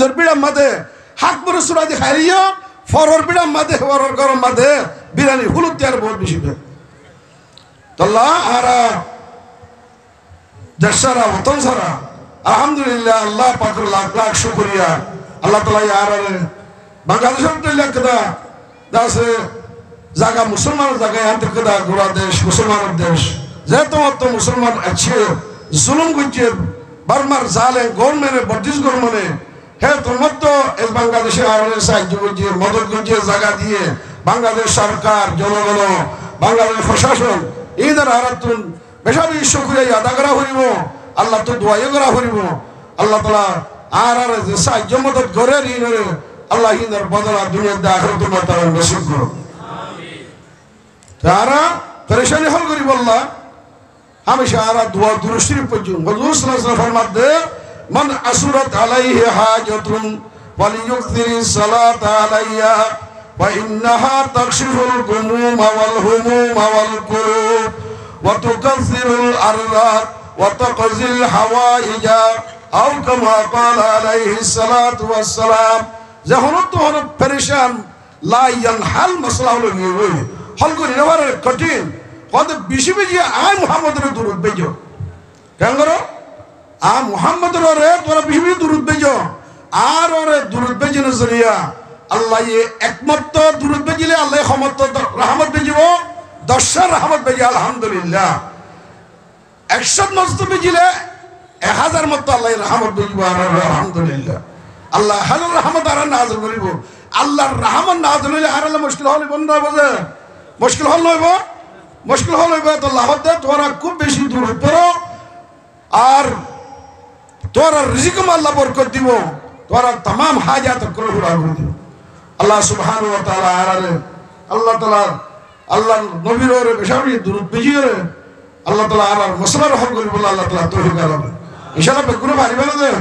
নিজের বিড়ার মাঝে হাত মরে সুরাদি খাইলিও ফরর বিড়ার মাঝে ফরর গরম মাঝে বিরিয়ানি হলুদ দেওয়ার বহুত বেশি তল্লা আরা দেশারা বতন সারা আলহামদুলিল্লাহ আল্লাহ পাকের লাখ লাখ শুকরিয়া আল্লাহ তাআলা আর বাংলাদেশের লেখা দাসে জায়গা মুসলমান জায়গায় আনতে কেদা গোড়া দেশ মুসলমানের দেশ যে তোমার তো মুসলমান আছে জুলুম করছে বারবার জালে গভর্নমেন্টের ব্রিটিশ গভর্নমেন্টে হে তোমার তো এই বাংলাদেশে আর সাহায্য করছে মদত করছে জায়গা দিয়ে বাংলাদেশ সরকার জনগণ বাংলাদেশ প্রশাসন এই দ্বারা আরাতুন বেশাবি শুকরিয়া আদা করা হইব আল্লাহ তো দোয়াই করা হইব আল্লাহ তাআলা আর যে সাহায্য মদত করে ঋণরে আল্লাহ ইনার বদলা দুনিয়াতে আখিরাতে মাতার নসিব করো আমিন তারা পরেশানি হল করি বললা হামেশা আর দোয়া দুরূদ শরীফ পড়ুন হুজুর সাল্লাল্লাহু আলাইহি ওয়াসাল্লাম ফরমাতে মান আসুরাত আলাইহি হাজাতুন ওয়ালিয়ুকসিরি সালাত আলাইয়া ওয়া ইন্নাহা তাকশিফুল গুমুম ওয়াল হুমুম ওয়াল কুরুব ওয়া তুকাসসিরুল আররাত ওয়া তাকজিল হাওয়াইজা আও কামা ক্বালা আলাইহি সালাতু ওয়াস সালাম যখন তো হলো পরেশান লা ইয়ানহাল মাসলা হলো নিয়ে হল করি নেবার কঠিন কত বেশি বেশি আয় মুহাম্মদের দুরূদ বেজো কেন করো আ মুহাম্মদের রে তোরা বেশি বেশি দুরূদ বেজো আর ওরে দুরূদ বেজনের জরিয়া আল্লাহ একমাত্র দুরূদ বেজিলে আল্লাহ সমস্ত রহমত বেজিব 10 রহমত বেজি আলহামদুলিল্লাহ 100 মস্ত বেজিলে 1000 মত আল্লাহ রহমত বেজিব আলহামদুলিল্লাহ আল্লাহ হাজার রহমত আর নাযিল করিব আল্লাহর রহমত নাযিল হইলে আর আল্লাহ মুশকিল হলে বন্ধ হবে মুশকিল হল নইব মুশকিল হল হইব তো লাহত তোরা খুব বেশি দূর পড়ো আর তোরা রিজিক আল্লাহ বরকত দিব তোরা तमाम হাজাত করে পুরা করে দিব আল্লাহ সুবহানাহু ওয়া তাআলা আরে আল্লাহ তাআলা আল্লাহ নবীর ওরে বেশাবি দুরূদ বেজিরে আল্লাহ তাআলা আর মাসলার হল করিব আল্লাহ তাআলা তৌফিক দান ইনশাআল্লাহ বেকুরে পারিবে না দে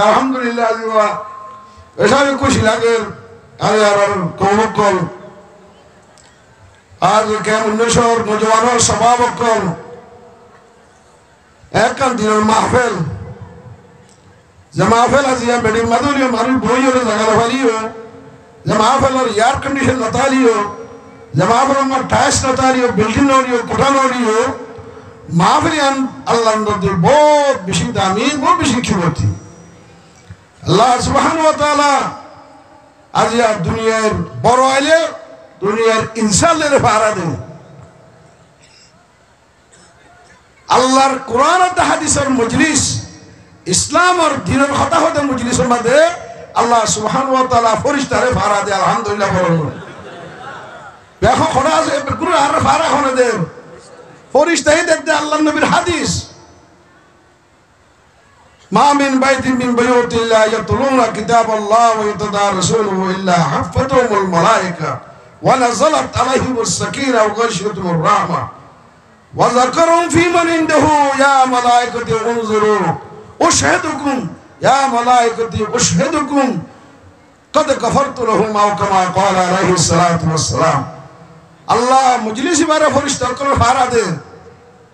আলহামদুলিল্লাহ আজিবা বেশাবি খুশি লাগে আরে আর কৌমকল आज কেমন নেশর নজওয়ানের স্বভাব কল একখান দিনের মাহফিল যে মাহফিল আজিয়া বেডি মাদুরিও মানুষ বইয়ের জায়গা ফালিও যে মাহফিলের এয়ার কন্ডিশন নতালিও যে মাহফিলের টাইস নতালিও বিল্ডিং নড়িও কোঠা নড়িও মাহফিলিয়ান আল্লাহ নদীর বহুত বেশি দামি বহুত বেশি খিমতি আল্লাহ সুবহানাহু ওয়া তাআলা আজিয়া দুনিয়ার বড় আইলে দুনিয়ার ইনসানের ভাড়া দেন আল্লাহর কোরআন আর হাদিসের মজলিস ইসলাম আর দ্বীনের কথা হতে মজলিসের মধ্যে আল্লাহ সুবহানাহু ওয়া তাআলা ফেরেশতারে ভাড়া দেয় আলহামদুলিল্লাহ বলুন দেখো খোদা আছে গুরু আর ভাড়া হনে দেন ফেরেশতাই দেয় আল্লাহর নবীর হাদিস মা মিন বাইতিন মিন বুয়ুতিল্লাহ ইয়াতলুনা কিতাবাল্লাহ ওয়া ইয়াতাদারসুনাহু ইল্লা হাফাতুহুমুল মালায়েকা ونزلت عليهم السكينة وغشيتهم الرحمة وذكرهم في من عنده يا ملائكة انظروا أشهدكم يا ملائكة أشهدكم قد غفرت لهم أو كما قال عليه الصلاة والسلام الله مجلس بارا فرشتہ کل فارا دے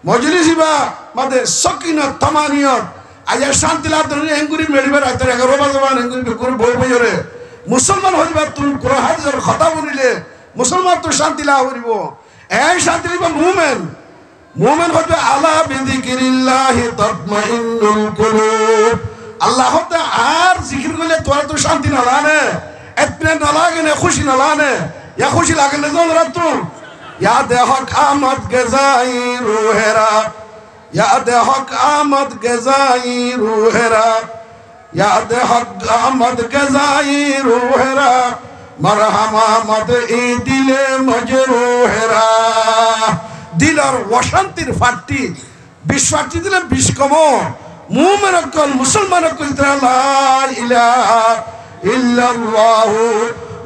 مجلس با مدے سکینہ تمانیت আয়া শান্তি লাভ ধরে এঙ্গুরি মেডিবার আতরে রবা জবান এঙ্গুরি করে বই বইরে মুসলমান হইবা তুমি কোরআন হাদিসের কথা বলিলে মুসলমান তো শান্তি লাভ করিব এই শান্তি লাভ মুমিন মুমিন হতে আলা বিযিকিরিল্লাহি তাতমাইন্নুল কুলুব আল্লাহ হতে আর জিকির করলে তোরা তো শান্তি না লানে এতনে না লাগে না খুশি না লানে ইয়া খুশি লাগে না জন রাত ইয়াদ হক আমদ গজাই রুহেরা याद हक आमद गजाई रूहरा याद हक आमद गजाई रूहरा मरहमा मद ई दिले मजरूहरा दिलर वशांतिर फाटी विश्वाटी दिले बिस्कमो मुमिन कल मुसलमान कल ला इलाहा इल्लल्लाह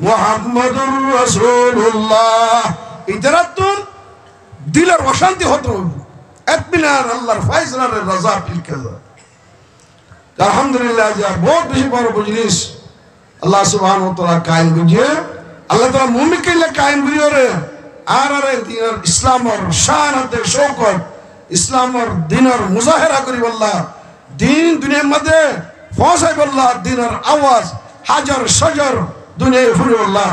मुहम्मदुर रासूलुल्लाह इदरातुन दिलर वशांति होतो اطمینان اللہ فیصلہ رضا پیل کذا الحمدللہ جا بہت بشی بارو مجلس اللہ سبحانہ وتعالی قائم کیجئے اللہ تعالی مومن کے لیے قائم کیجئے اور آرہ دین اور اسلام اور شانت شوکت اسلام اور دین اور مظاہرہ کری واللہ دین دنیا مدے পৌঁছাই বললা দিনের আওয়াজ হাজার সজর দুনিয়ায় ফুরে বললা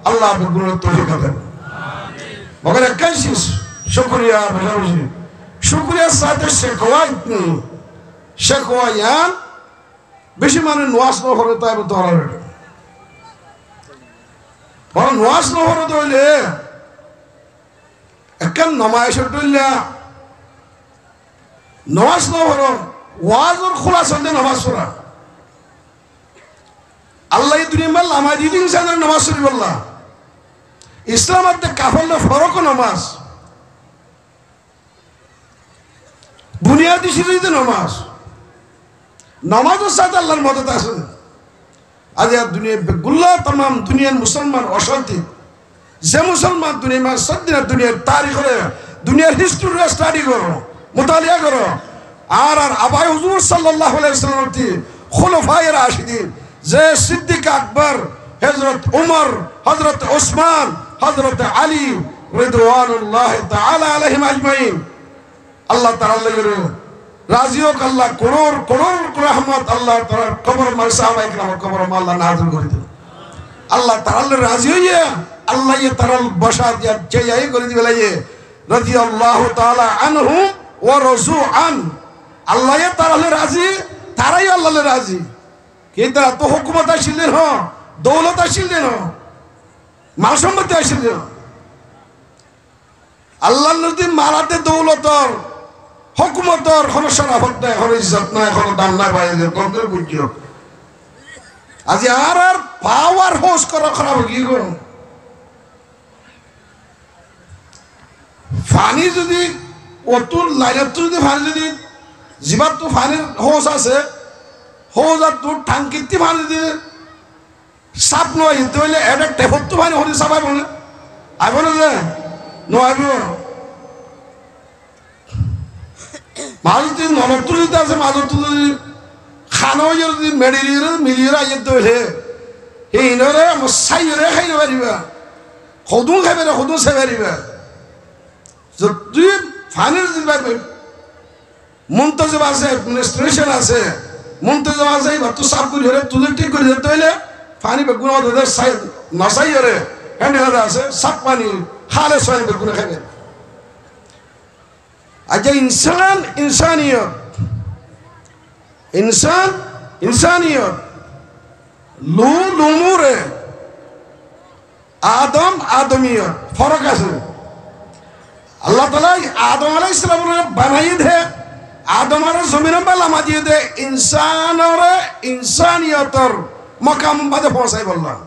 আল্লাহ বেগুনের তৌফিক দেন মগর একাশি শুকরিয়া বেশি শুকরিয়ার সাথে শেখওয়া ইয়ান বেশি মানে নোয়াজ ন হরে তাই ধরার বড় নোয়াজ ন হরে তৈলে একখান নমায়সর তৈলা নমাজ ন হর ওয়াজর খোলা চলতে নমাজ পড়া আল্লাহ দুনিয়া লামা দিয়ে দিন সাদের নমাজ শরীফ আল্লাহ ইসলামাতে কাফলে ফরক নমাজ বুনিয়াদি সিরিজে নমাজ নমাজের সাথে আল্লাহর মদত আছে আজ দুনিয়া বেগুল্লা तमाम দুনিয়ার মুসলমান অশান্তি যে মুসলমান দুনিয়া সদিনের দুনিয়ার তারিখ করে দুনিয়ার হিস্ট্রি স্টাডি করো মুতালিয়া করো আর আবাই হুজুর সাল্লাল্লাহু আলাইহি ওয়াসাল্লাম খুলাফায়ে রাশিদিন যে সিদ্দিক আকবর হযরত উমর হযরত ওসমান হযরত আলী রিদওয়ানুল্লাহ তাআলা আলাইহিম আজমাইন আল্লাহ তাআলা রাজি হোক আল্লাহ করোড় করোড় রহমত আল্লাহ তাআলা কবর মাল সাহাবা ইকরাম কবর মাল আল্লাহ নাযিল করে দিন আল্লাহ তাআলা রাজি হইয়া আল্লাহ ইয়ে তারাল বশার দিয়া চাই করে দিবে লাগে রাদিয়াল্লাহু তাআলা আনহু ওয়া রাজু আন আল্লাহ ইয়ে তারাল রাজি তারাই আল্লাহ রাজি কে তারা তো হুকুমত আসিলেন হ দৌলত আসিলেন হ মাল সম্পত্তি আসিলেন আল্লাহ নদী মারাতে দৌলতর হুকুমতর কোন শরাফত নাই কোন ইজ্জত নাই কোন দাম নাই বাইরে কোন বুঝিও আজি আর পাওয়ার হোস করা খারাপ কি গো ফানি যদি অতুল লাইনত যদি ফানি যদি জিবাত তো ফানির হোস আছে হোস আর তোর টাঙ্কিতে ফানি দিয়ে সাপ নয় হিলতে হইলে এটা টেপত তো ফানি হরি সাপাই বলে আইব না যে নয় মাঝে যদি ননদ তুলিতে আছে মাঝে তুলি খানা যদি মেডিলিয়ে মিলিয়ে আইতে হইলে সেই ইনরে সাইরে খাইতে পারিবা সদু খাইবে সদু চাই পারিবা যদি ফানির যদি মন্তজব আছে অ্যাডমিনিস্ট্রেশন আছে মন্তজব আছে তো সাফ করে হলে তুলে ঠিক করে যেতে হইলে ফানি বেগুন সাই নসাই হলে হ্যান্ড আছে সাপ পানি খালে সয় বেগুনে খাইবে আচ্ছা ইনসান ইনসানিয়ত ইনসান ইনসানিয়ত লু লুমুরে আদম আদমিয়ত ফরক আছে আল্লাহ তাআলা আদম আলাইহিস সালাম বানাই দে আদম আর জমিনে বালামা দিয়ে দে ইনসানরে ইনসানিয়তর মাকাম বাদে পৌঁছাই বললাম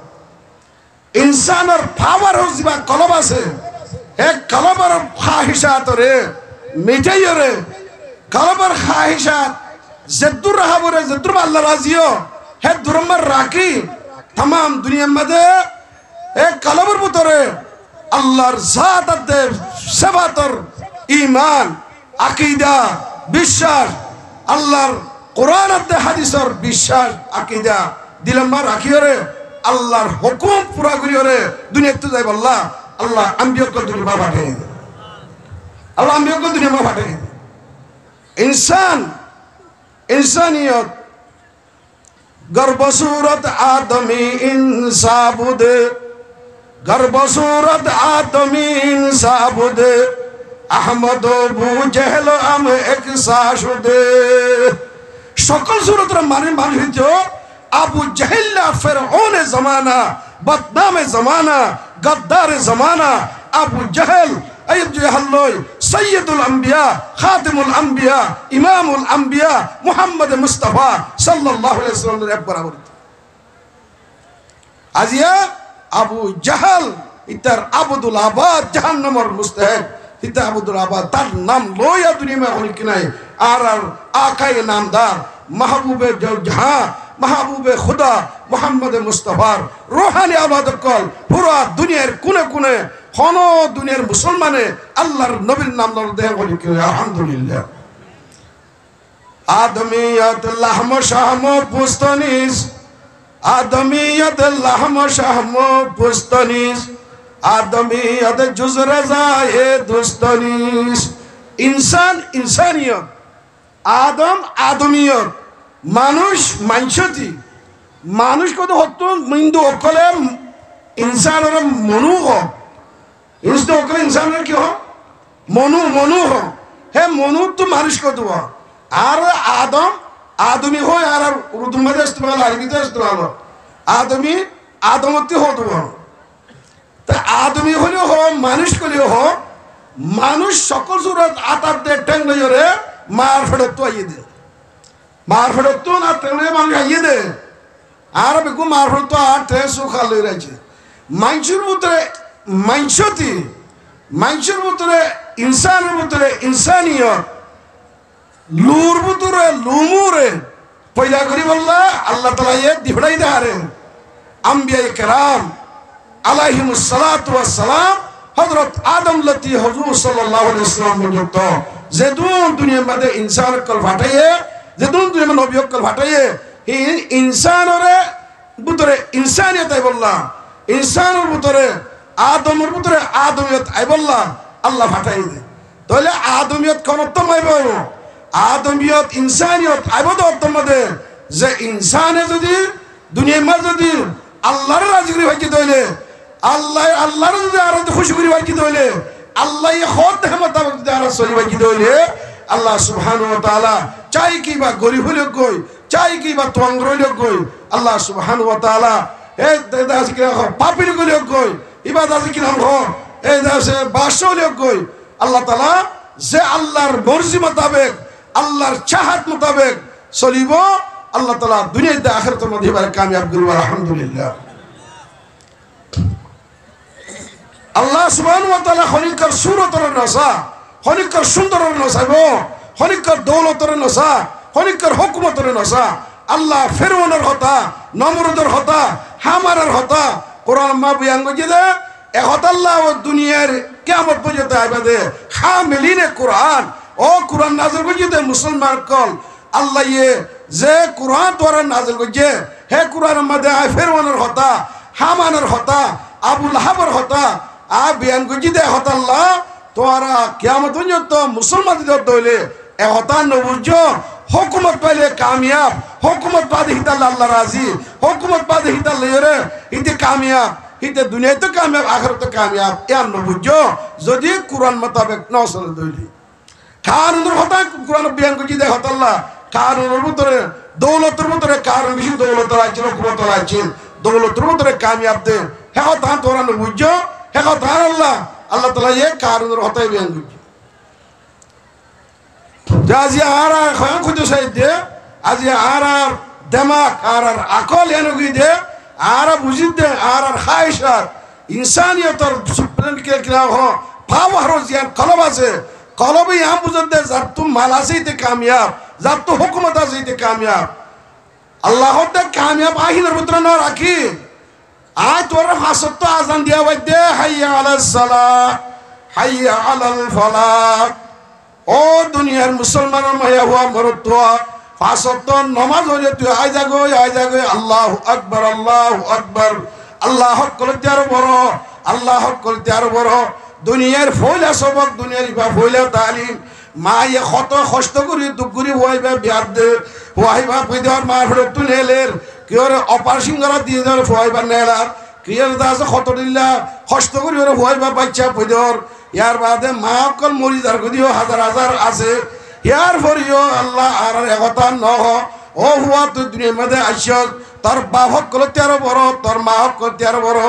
ইনসানের পাওয়ার হইবা কলব আছে এক কলবের খাহিশাতরে মিটাইরে কলবের খাহিশাত জদ্দুর রাহাবরে জদ্দুর আল্লাহ রাজিও হে দুরম্বর রাখি तमाम দুনিয়ার মধ্যে এক কলবের ভিতরে আল্লাহর জাত আছে সেবাতর ঈমান আকীদা বিশ্বাস আল্লাহর কোরআন আছে হাদিসের বিশ্বাস আকীদা দিলম্বর রাখিরে আল্লাহর হুকুম পুরা করিরে দুনিয়াতে যাই বললা আল্লাহ আম্বিয়াকে দুনিয়া পাঠাই আল্লাহ আম্বিয়াকে দুনিয়া পাঠাই इंसान इंसानियत गर्भसूरत आदमी इंसाबुदे गर्भसूरत आदमी इंसाबुदे अहमद अबू जहल हम एक साशुदे सकल सूरत माने मानित अबू जहल फिरौन जमाना बदनाम जमाना गद्दार जमाना अबू जहल अयब जहल्लोय सैयदुल अंबिया खातिमुल अंबिया इमामुल अंबिया मुहम्मद मुस्तफा सल्लल्लाहु अलैहि वसल्लम एक बराबर आजिया अबू जहल इतर अब्दुल आबाद जहन्नमर मुस्तहिक इतर अब्दुल आबाद तार नाम लोया दुनिया में होने की नहीं आर आकाए नामदार महबूबे जहां महबूबे खुदा मुहम्मद मुस्तफा रूहानी औलाद कल पूरा दुनियार कुने कुने हनो दुनियार मुसलमाने अल्लाहर नबीर नाम लर दे बोली कि अल्हम्दुलिल्लाह आदमियत लहम शहम पुस्तनिस आदमियत लहम शहम पुस्तनिस आदमियत जुज रज़ाए दुस्तनिस इंसान इंसानियत आदम आदमियत মানুষ মানসতি মানুষ কত হতো মিন্দু অকলে ইনসানের মনু হোক ইনস্ত অকলে ইনসানের কি হোক মনু হোক হে মনু তো মানুষ কত আর আদমি হয় আর উর্দু মধ্যে ইস্তেমাল আরবিতে ইস্তেমাল আদমতি হতো তা আদমি হলেও হোক মানুষ করলেও হোক মানুষ সকল সুরত আতার দে ঠেং লইরে মার ফেরত তো আইয়ে দে মার ফেরত তো না ঠেংলে মানুষ আইয়ে দে আর বেকু মার ফেরত তো আর ঠে সুখা লই রাখছে মানুষের ভিতরে মানুষের ভিতরে ইনসানের ভিতরে ইনসানিয়ত লুর ভিতরে লুমুরে পয়লা করি বললা আল্লাহ তাআলা এ দিবড়াই দেহারে আম্বিয়া কেরাম আলাইহিমুস সালাতু ওয়াস সালাম হযরত আদম লতি হুজুর সাল্লাল্লাহু আলাইহি ওয়াসাল্লাম পর্যন্ত যেদুন দুনিয়ার মধ্যে ইনসান কল ফাটাইয়ে যেদুন দুনিয়ার নবী কল ফাটাইয়ে এই ইনসানরে ভিতরে ইনসানিয়ত আই বললা ইনসানের ভিতরে আদমের ভিতরে আদমিয়ত আই বললা আল্লাহ ফাটাই দে তাহলে আদমিয়ত কোনতম আইব আদমিয়ত ইনসানিয়ত আইব তো মধ্যে যে ইনসানে যদি দুনিয়ার মধ্যে যদি আল্লাহর রাজি করে ভাই দইলে আল্লাহর যদি আর খুশি করে ভাই দইলে আল্লাহ খোদ দেখে মোতাবেক যদি আর চলি ভাই দইলে আল্লাহ সুবহানাহু ওয়া তাআলা চাই কি বা গরিব হইলে কই চাই কি বা তংর হইলে কই আল্লাহ সুবহানাহু ওয়া তাআলা এই দাস কি পাপির কইলে কই ইবাদত কি নাম হো এই দাসে বাসো হইলে কই আল্লাহ তাআলা যে আল্লাহর মর্জি মোতাবেক আল্লাহর চাহাত মোতাবেক চলিব আল্লাহ তাআলা দুনিয়াতে আখিরাতের মধ্যে এবারে কামিয়াব করব আলহামদুলিল্লাহ আল্লাহ সুবহানাহু ওয়া তাআলা খনিকর সূরতর নসা খনিকর সুন্দরের নসাইব খনিকর দৌলতর নসা খনিকর হুকুমতর নসা আল্লাহ ফিরআউনের হতা নমরুদের হতা হামারের হতা কোরআন মা বিয়াঙ্গ জিদে এ হতা আল্লাহ ও দুনিয়ার কিয়ামত পর্যন্ত আইবাদে হামিলিনে কোরআন ও কোরআন নাযিল করিতে মুসলমান কল আল্লাহ ইয়ে যে কোরআন দ্বারা নাযিল করিছে হে কোরআনের মধ্যে আই ফিরআউনের হতা হামানের হতা আবু লাহাবের হতা আ বিয়ান করিতে হতা আল্লাহ তোরা কিয়ামত পর্যন্ত মুসলমানদের দইলে এ হতা নবুজ হুকুমত পাইলে কামিয়াব হুকুমত পাদে হিতা আল্লাহ রাজি হুকুমত পাদে হিতা লইরে ইতে কামিয়াব ইতে দুনিয়াতে কামিয়াব আখিরাতে কামিয়াব ইয়ান নবুজ যদি কোরআন মোতাবেক নসল দইলি কারণের হতা কোরআন বিয়ান করিতে হতা আল্লাহ কারণের ভিতরে দৌলতের ভিতরে কারণ বেশি দৌলত আছে হুকুমত আছে দৌলতের ভিতরে কামিয়াব দে হে হতা তোরা নবুজ হে হতা আল্লাহ তাআলা এ কারণের হতাই বিয়ান করিছে আজি আর খয়ং খুঁজে সাইড দে আজি আর দেমাক আর আকল এনগি দে আর বুঝি দে আর খায়সাত ইনসানিয়তর সুপ্রেন কে কিনা হ পাওয়ার জিয়ান কলব আছে কলবে আম বুঝত দে যার তুম মাল আছে তে কামিয়াব যার তো হুকুমত আছে তে কামিয়াব আল্লাহ তে কামিয়াব আহিনের ভিতরে না রাখি আয় তোর ফাসত তো আজান দিয়া বাই দে হাইয়া আলাস সালাহ হাইয়া আলাল ফালাহ ও দুনিয়ার মুসলমানের মায়া হওয়া মরত ফাসত নমাজ হইলে তুই আয় যাগো আল্লাহু আকবার আল্লাহ করতে আর বড় আল্লাহ করতে আর বড় দুনিয়ার ফয়লা সবক দুনিয়ার ইবা ফয়লা তালিম মায়ে কত কষ্ট করি দুগুরি হইবা বিয়ার দে হইবা পয়দার মা ফেরত তুলেলের কিয়রে অপারেশন করা দিয়ে ধর হইবা নেলার কিয়র দাস কত দিলা কষ্ট করি ওরে হইবা বাচ্চা পয়দর ইয়ার বাদে মা অকল মরিদার গদিও হাজার হাজার আছে ইয়ার পরিও আল্লাহ আর একতা নহ ও হুয়া তুই দুনিয়ার মধ্যে আইসস তোর বাপ করতে আরো বড় তোর মা করতে আরো বড়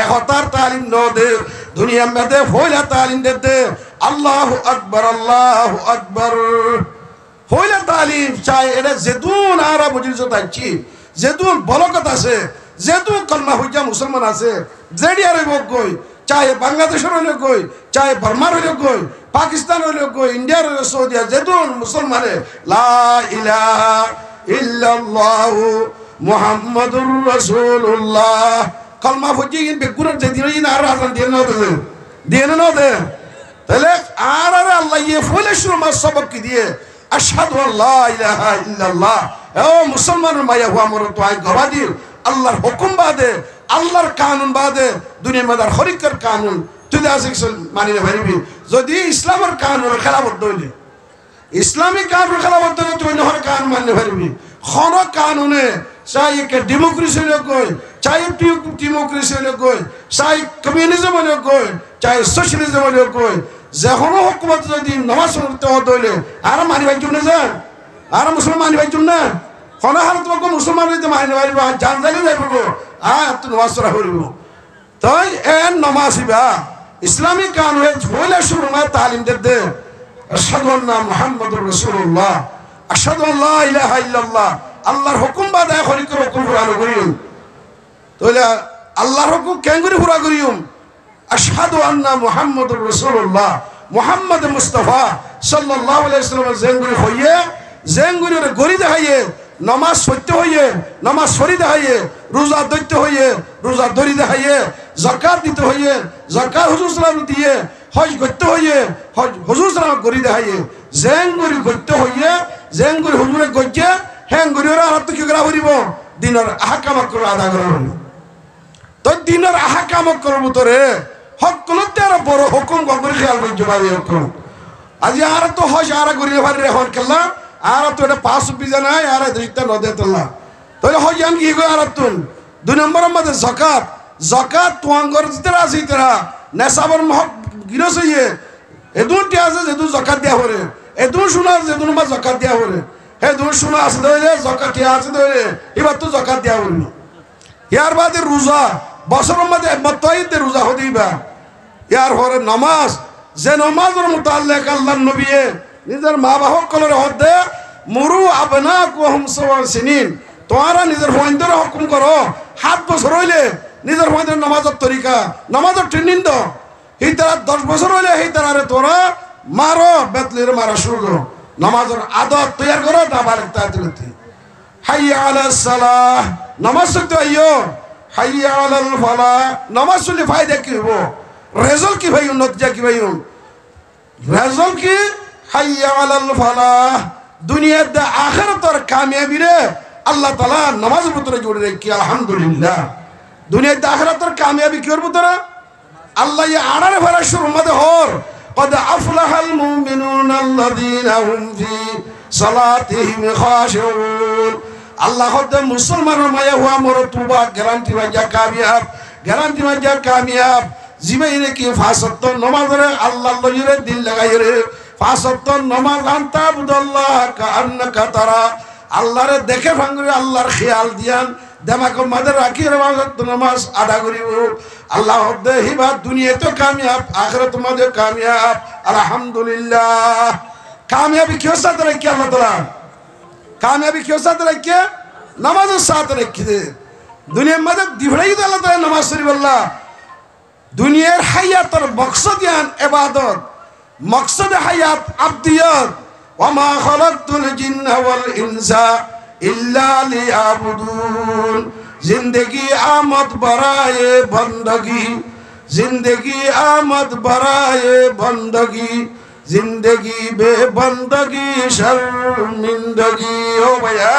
একতার তালিম ন দে দুনিয়ার মধ্যে ফয়লা তালিম দে আল্লাহু আকবার ফয়লা তালিম চাই এটা যেতুন আর বুঝিস তাইছি যেতুন বলকত আছে যেতুন কলমা হইয়া মুসলমান আছে যেডি আর গই চাহে বাংলাদেশের হইলে কই চাহে বর্মার হইলে কই পাকিস্তান হইলে কই ইন্ডিয়ার হইলে সৌদিয়া যেতুন মুসলমানে লা ইলাহা ইল্লাল্লাহু মুহাম্মাদুর রাসূলুল্লাহ কলমা ফুজি ইন বেগুনের যে দিন আর আজান দিয়ে না দে তাহলে আর আল্লাহ ইয়ে ফুলে শুরু মা সবক কি দিয়ে আশহাদু আল্লা ইলাহা ইল্লাল্লাহ ও মুসলমানের মায়া হুয়া মর তো আই গবাদির আল্লাহর হুকুম বাদে আল্লাহর কানুন বাদে দুনিয়ার মধ্যে হরিকের কানুন তুই আসিল মানি না ভাইবি যদি ইসলামের কানুনের খেলাফত হইলে ইসলামিক কানুন খেলাফত হইলে তুই নহর কানুন মানলে ভাইবি খন কানুনে চাই কে ডেমোক্রেসি কই চাই ডেমোক্রেসি কই চাই কমিউনিজম কই চাই সোশ্যালিজম কই যেকোনো হকুমত যদি নমাজ পড়তে হইলে আর মানি পাইছুম না যে আর মুসলমান মানি পাইছুম না কোনো হাল তোমাকে মুসলমান যদি মানি পারিব জান জানি যাই পারব তুই নমাজ পড়া করিব তাই এন নমাজিবা ইসলামিক কানুনে হইলে শুরু মা তালিম দে আশহাদু আন্না মুহাম্মাদুর রাসূলুল্লাহ আশহাদু আল্লা ইলাহা ইল্লাল্লাহ আল্লাহর হুকুম বাদায় করি করে হুকুম পুরা করিম তাহলে আল্লাহর হুকুম কেন করে পুরা করিম আশহাদু আন্না মুহাম্মাদুর রাসূলুল্লাহ মুহাম্মদ মুস্তাফা সাল্লাল্লাহু আলাইহি ওয়াসাল্লাম জেঙ্গুরি হইয়ে জেঙ্গুরি গরি দেখাইয়ে নামাজ পড়তে হইয়ে নামাজ পড়ি দেখাইয়ে রোজা ধরতে হইয়ে রোজা ধরি দেখাইয়ে যাকাত দিতে হইয়ে যাকাত হুজুর সাল্লাল্লাহু দিয়ে হজ করতে হইয়ে হজ হুজুর সাল্লাল্লাহু করি দেখাইয়ে জেঙ্গুরি করতে হইয়ে জেঙ্গুরি হুজুরে গজ্জে হ্যাঙ্গুরি ওরা আর তো কি করা হইব দিনের আহকাম করে আদা করা হইব তো দিনের আহকাম করার ভিতরে সকলোতে আর বড় হুকুম গগরি খেয়াল করতে পারি হুকুম আজি আর তো হজ আর করি পারি এখন খেলা আর তো এটা পাঁচ বিজা নাই আর দুইটা নদে তোলা তাহলে হজ আমি কি কই আর তুন 2 নম্বর মধ্যে যাকাত যাকাত তোয়াঙ্গর যেটা আছে তারা নেশাবর মহক গিরস হইয়ে এদুটি আছে যেদু যাকাত দিয়া হরে এদু শোনা যেদু মা যাকাত দিয়া হরে হে দু শোনা আছে দইলে যাকাত দিয়া আছে দইলে এবার তো যাকাত দিয়া হরে ইয়ার বাদে রোজা বছরের মধ্যে মতইতে রোজা হদিবা ইয়ার হরে নামাজ যে নামাজের মুতাল্লিক আল্লাহর নবীয়ে নিজের মা বাবা কলরে হদে মুরু আবনাকুহুম সাওয়াসিনিন তোরা নিজের হইন্দরে হুকুম করো 7 বছর হইলে নিজের হইন্দরে নামাজের তরিকা নামাজের ট্রেনিং দাও এই তারা 10 বছর হইলে এই তারারে তোরা মারো বেতলির মারা শুরু করো নামাজের আদত তৈয়ার করো নাবালিক তাতিলতি হাইয়া আলাস সালাহ নামাজ পড়তে আইও হাইয়া আলাল ফালাহ নামাজ পড়লে ফায়দা কি হবো রেজাল্ট কি ভাই নতিজা কি ভাই রেজাল্ট কি হাইয়া আলাল ফালাহ দুনিয়ার দা আখিরাতের কামিয়াবি রে আল্লাহ তাআলা নামাজের ভিতরে জুড়ে রাখি আলহামদুলিল্লাহ দুনিয়ার দা আখিরাতের কামিয়াবি কির ভিতরে আল্লাহ ইয়া আড়ারে ভরা শুরু মধ্যে হর قد أفلح المؤمنون الذين هم في صلاتهم خاشعون আল্লাহ হদে মুসলমানের মায়া হুয়া মরতুবা গ্যারান্টি বাজা কামিয়াব গ্যারান্টি বাজা কামিয়াব জিমাইরে কি ফাসত নামাজরে আল্লাহ লইরে দিল লাগাইরে ফাসত নামাজ আনতা বুদাল্লাহ কান্নাকা তারা আল্লাহরে দেখে ভাঙরে আল্লাহর খেয়াল দিয়ান দেমাক মাদের রাখি নামাজ আদা করিব আল্লাহ হদে হিবা দুনিয়া তো কামিয়াব আখিরাত মধ্যে কামিয়াব আলহামদুলিল্লাহ কামিয়াবি কিও সাথে রাখি আল্লাহ তাআলা কামিয়াবি কিও সাথে রাখি নামাজের সাথে রাখি দে দুনিয়ার মধ্যে দিবড়াই তো আল্লাহ তাআলা নামাজ শরীফ আল্লাহ দুনিয়ার হায়াতের মকসদ ইয়ান ইবাদত মকসদ হায়াত আবদিয়ত ওয়া মা খালাকতুল জিন্না ওয়াল ইনসা ইল্লা লিয়াবুদুন জিন্দেগি আমদ বরায়ে বন্দগি জিন্দেগি আমদ বরায়ে বন্দগি জিন্দেগি বে বন্দগি শর্মিন্দগি ও ভাইয়া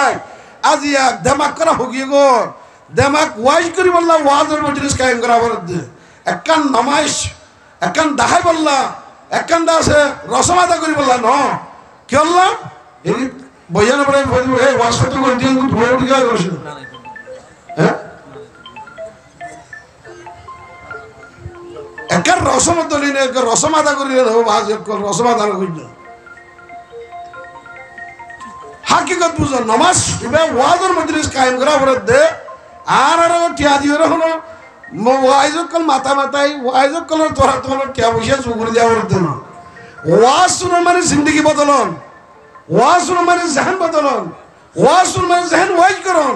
আজিয়া দেমাক করা হগি গো দেমাক ওয়াজ করি বললা ওয়াজের মজলিস কায়েম করা বলতে একখান নামাজ একখান দাহাই বললা একখান দাসে রসমাদা করি বললা ন কি বললা এই বইয়া না পড়ে এই ওয়াজ করতে করে দিন ধরে উঠে গেল হ্যাঁ একখান রসমত দলিনে রসমাদা করি ওয়াজ রসমাদা করি হাকিকত বুঝো নামাজ এবার ওয়াজের মজলিস কায়েম করা বলতে আর টিয়া দিয়ে হলো ওয়াইজক কল মাথা মাথায় ওয়াইজক কল তোরা তোমার টিয়া বসে চুগুর দেওয়া বলতে না ওয়াজ শুনো মানে জিন্দগি বদলন ওয়াজ শুনো মানে জেহেন বদলন ওয়াজ শুনো মানে জেহেন ওয়াইজ করন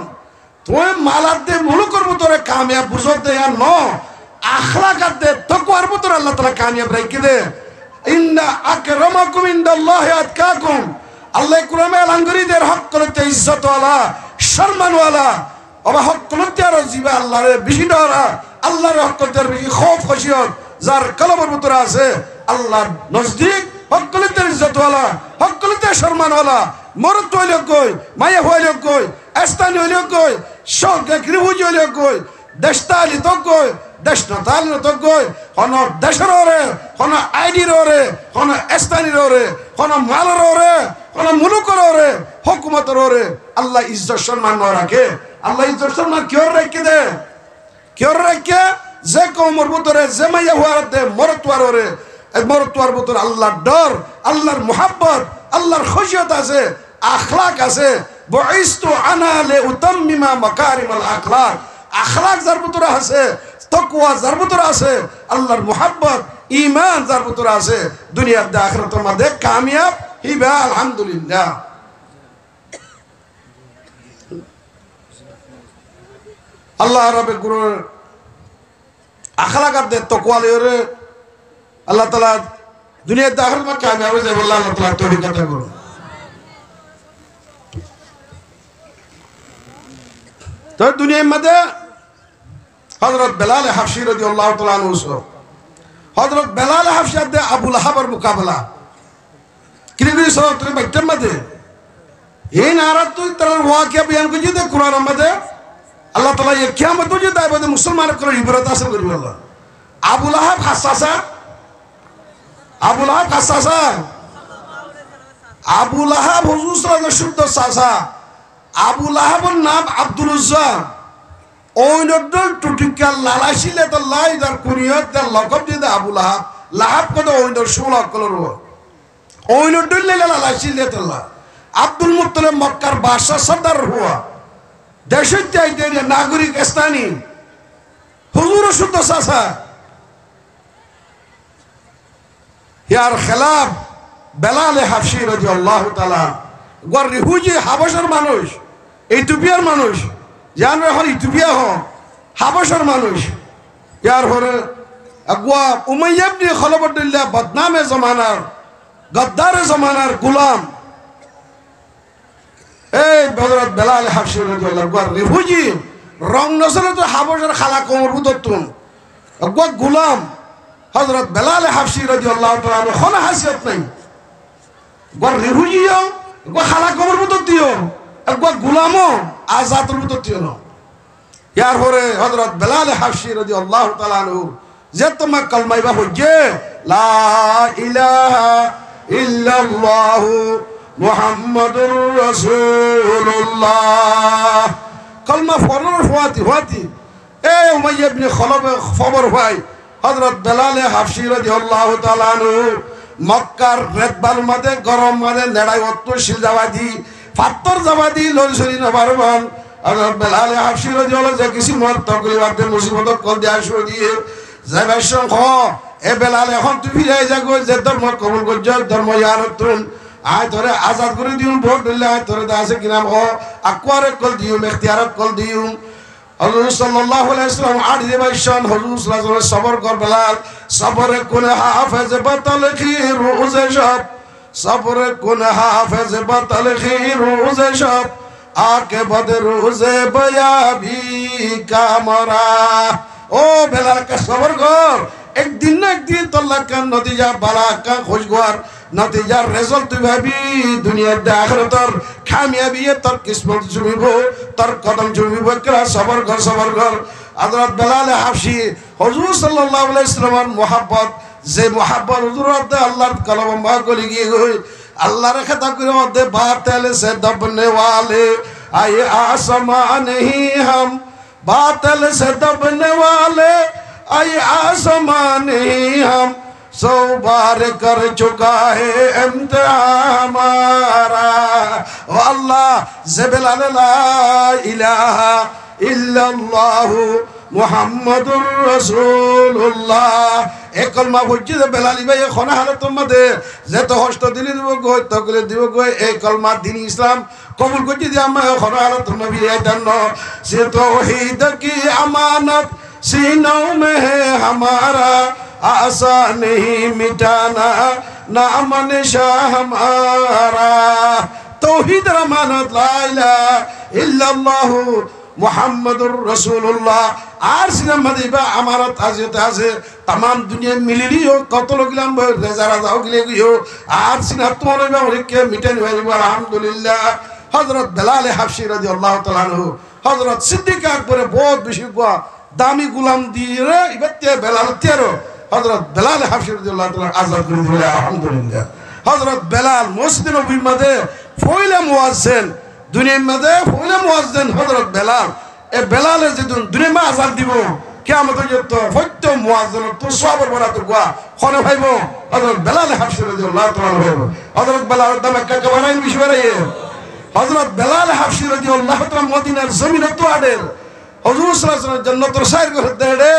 তুমি মালাত দে মুলু করবো তোরে কামিয়াব বুঝতে আর ন আখলাকাত দে তকওয়ার ভিতরে আল্লাহ তাআলা কামিয়াব রাখি দে ইন্না আকরামাকুম ইনদাল্লাহি আতকাকুম আল্লাহ কুরআনে এলান করি দের হক করতে ইজ্জত ওয়ালা সম্মান ওয়ালা ওবা হক করতে আর জিবা আল্লাহর বেশি ডরা আল্লাহর হক করতে বেশি খৌফ খশিয়ত যার কলমের ভিতরে আছে আল্লাহর নজদিক হক করতে ইজ্জত ওয়ালা হক করতে সম্মান ওয়ালা মরদ হইলো কই মায়া হইলো কই স্থানীয় হইলো কই শোক গৃহজি হইলো কই দেশতালি তো কই দেশ নতালি তো কই হন দেশের ওরে হন আইডির ওরে হন স্থানীয় ওরে হন মালের ওরে কোন মুলুকের ওরে হুকুমতের ওরে আল্লাহ ইজ্জত সম্মান না রাখে। আল্লাহ ইজ্জত সম্মান কেউ রেখে দে, কেউ রেখে যে কওমের ভিতরে যে মাইয়া হওয়ার দে মরতুয়ার ওরে মরতুয়ার ভিতরে আল্লাহর ডর, আল্লাহর মুহাব্বত, আল্লাহর খশিয়ত আছে, আখলাক আছে। বুইস্তু আনা লিউতাম্মিমা মাকারিমাল আখলাক। আখলাক যার ভিতরে আছে, তাকওয়া যার ভিতরে আছে, আল্লাহর মুহাব্বত ঈমান যার ভিতরে আছে, দুনিয়ার দে আখিরাতের মধ্যে কামিয়াব হিবা। আলহামদুলিল্লাহ। আল্লাহ রাব্বে গুরু আখলাক দে তাকওয়া লে আল্লাহ তাআলা দুনিয়ার দে আখিরাতের মধ্যে কামিয়াব হয়ে যাবে। আল্লাহ তাআলা তৌফিক দান করুন। তো দুনিয়ার মধ্যে হযরত বেলাল হাবশী রাদিয়াল্লাহু তাআলা আনহু, হযরত বেলাল হাবশী দে আবু লাহাবের মোকাবেলা কিরগিরি সরাতের বাইতের মধ্যে এই নারাত তুই তার ওয়াকিয়া বয়ান করি দে কোরআনের মধ্যে। আল্লাহ তাআলা এই কিয়ামত যে দাইবাদে মুসলমানের করে ইবরাত হাসিল করিব। আল্লাহ আবু লাহাব হাসাসা, আবু লাহাব হাসাসা, আবু লাহাব হুজুর সাল্লাল্লাহু আলাইহি শুদ্ধ সাসা। আবু লাহাবের নাম আব্দুল উজ্জা। ওইনডল টুটিকা লালাশিলে তো লাই দার কুনিয়ত দার লকব দিয়ে আবু লাহাব। লাহাব কত ওইনডল ষোলো কলর ওইনডল লালাশিলে তো আব্দুল মুত্তালিব মক্কার বাদশা সর্দার হুয়া দেশের চাইতে নাগরিক স্থানী হুজুর শুদ্ধ সাসা। ইয়ার খেলাফ বেলাল হাবশী রাদিয়াল্লাহু তাআলা গর রিহুজি হাবশার মানুষ, ইথিওপিয়ার মানুষ, জান এখন ইথিওপিয়া হ হাবশার মানুষ। ইয়ার হরে আগুয়া উমাইয়া ইবনে খলফ আব্দুল্লাহ বদনামে জমানার গদ্দারে জমানার গোলাম এই হযরত বেলাল হাবশী রাদিয়াল্লাহু গর রিহুজি রং নসলে তো হাবশার খালা কোমর বুততুন আগুয়া গোলাম হযরত বেলাল হাবশী রাদিয়াল্লাহু তাআলা কোন হাসিয়ত নাই। গর রিহুজিও গো খালা কবর মতো দিও, একবার গুলামও আজাদের মতো দিও না। ইয়ার পরে হযরত বেলাল হাবশী রাদিয়াল্লাহু তাআলা আনহু যে তোমার কলমাইবা হইছে লা ইলাহা ইল্লাল্লাহু মুহাম্মাদুর রাসূলুল্লাহ কলমা ফরর হওয়াতি এ উমাইয়া ইবনে খলফ খবর ভাই হযরত বেলাল হাবশী রাদিয়াল্লাহু তাআলা আনহু মক্কার রেতবাল মাঝে গরম মাঝে নেড়াই অত্য শিল যাবাদি ফাত্তর যাবাদি লড়ছড়ি নবারবান আর বেলাল হাবশী রাদিয়াল্লাহু যে কিছু মর তকলিবাতে মুসিবত কল দিয়ে আসো দিয়ে যাবার সঙ্গ এ বেলাল এখন তুই ফিরে যাগো যে ধর্ম কবুল করছ ধর্ম ইয়ারতুন আয় তোরে আজাদ করে দিও ভোট দিলে আয় তোরে আছে কিনা হ আকওয়ারে কল দিও ইখতিয়ারত কল দিও। হযরত সাল্লাল্লাহু আলাইহি ওয়াসাল্লাম আড়ি দেবাইশান হযরত সাল্লাল্লাহু আলাইহি সবর কর বেলাল সবরে কোন হাফেজ বাতাল খির উজে সব সবরে কোন হাফেজ বাতাল খির উজে সব আকে বদর উজে বয়াবি কামরা। ও বেলাল কা সবর কর, একদিন না একদিন তোল্লা কা নতিজা বালা কা খুশগওয়ার নতিজার রেজাল্ট তুই ভাবি দুনিয়ার দে আখিরাতর কামিয়াবি তোর কিসমত জুমিব তোর কদম জুমিব করা সবর কর সবর কর। হযরত বেলাল হাবশী হুজুর সাল্লাল্লাহু আলাইহি ওয়াসাল্লামের মুহাব্বত যে মুহাব্বত হুজুর দে আল্লাহর কলম মা গলি গিয়ে গই আল্লাহর খাতা করে মধ্যে বাতিল সে দবনে वाले आए आसमां नहीं हम बातिल से दबने वाले आए आसमां नहीं हम सौ बार कर चुका है इम्तिहान हमारा। ओ अल्लाह ज़ेबेलाल ला इलाहा इल्लल्लाहु मुहम्मदुर रसूलुल्लाह एक कलमा বুঝি যে বেলালি ভাই এখন হালতের মধ্যে যে তো হস্ত দিলি দিব গো তকলে দিব গো এই কলমা দিন ইসলাম কবুল করছি যে আমরা এখন হালতের নবী আইতান সে তৌহিদ কি আমানত सीनों में है हमारा आशा नहीं मिटाना नाम निशान हमारा। तौहीद अमानत ला इलाहा इल्लल्लाहु मुहम्मदुर रसूलुल्लाह আর সিনাম মাদিবা আমানত আজিতে আছে तमाम दुनिया मिलिलियो কত লগলাম রেজারা যাও গিলে গিও আর সিনা তোমার ওকে মিটানি হইব। আলহামদুলিল্লাহ হযরত বেলাল হাবশী রাদিয়াল্লাহু তাআলা আনহু হযরত সিদ্দিক আকবরে বহুত বেশি গোয়া দামি গোলাম দিয়ে ইবাতে বেলাল তেরো হযরত বেলাল হাবশী রাদিয়াল্লাহু তাআলা আজাদ করে দিলেন। আলহামদুলিল্লাহ হযরত বেলাল মসজিদ নববীর মধ্যে পয়লা মুয়াজ্জিন দুনিয়ার মধ্যে পয়লা মুয়াজ্জিন হযরত বেলাল এ বেলালের যে দুনিয়া মা আযান দিব কিয়ামত পর্যন্ত প্রত্যেক মুয়াজ্জিন তো সবর বড় তো গোয়া কোনে ভাইব হযরত বেলাল হাফসি রাদিয়াল্লাহু তাআলা ভাইব হযরত বেলাল দাম কাকা বানাই বিশ বাড়াইয়ে হযরত বেলাল হাফসি রাদিয়াল্লাহু তাআলা মদিনার জমিনে তো আডের হুজুর সাল্লাল্লাহু আলাইহি ওয়াসাল্লাম জান্নাতুর সাইর করে দেড়ে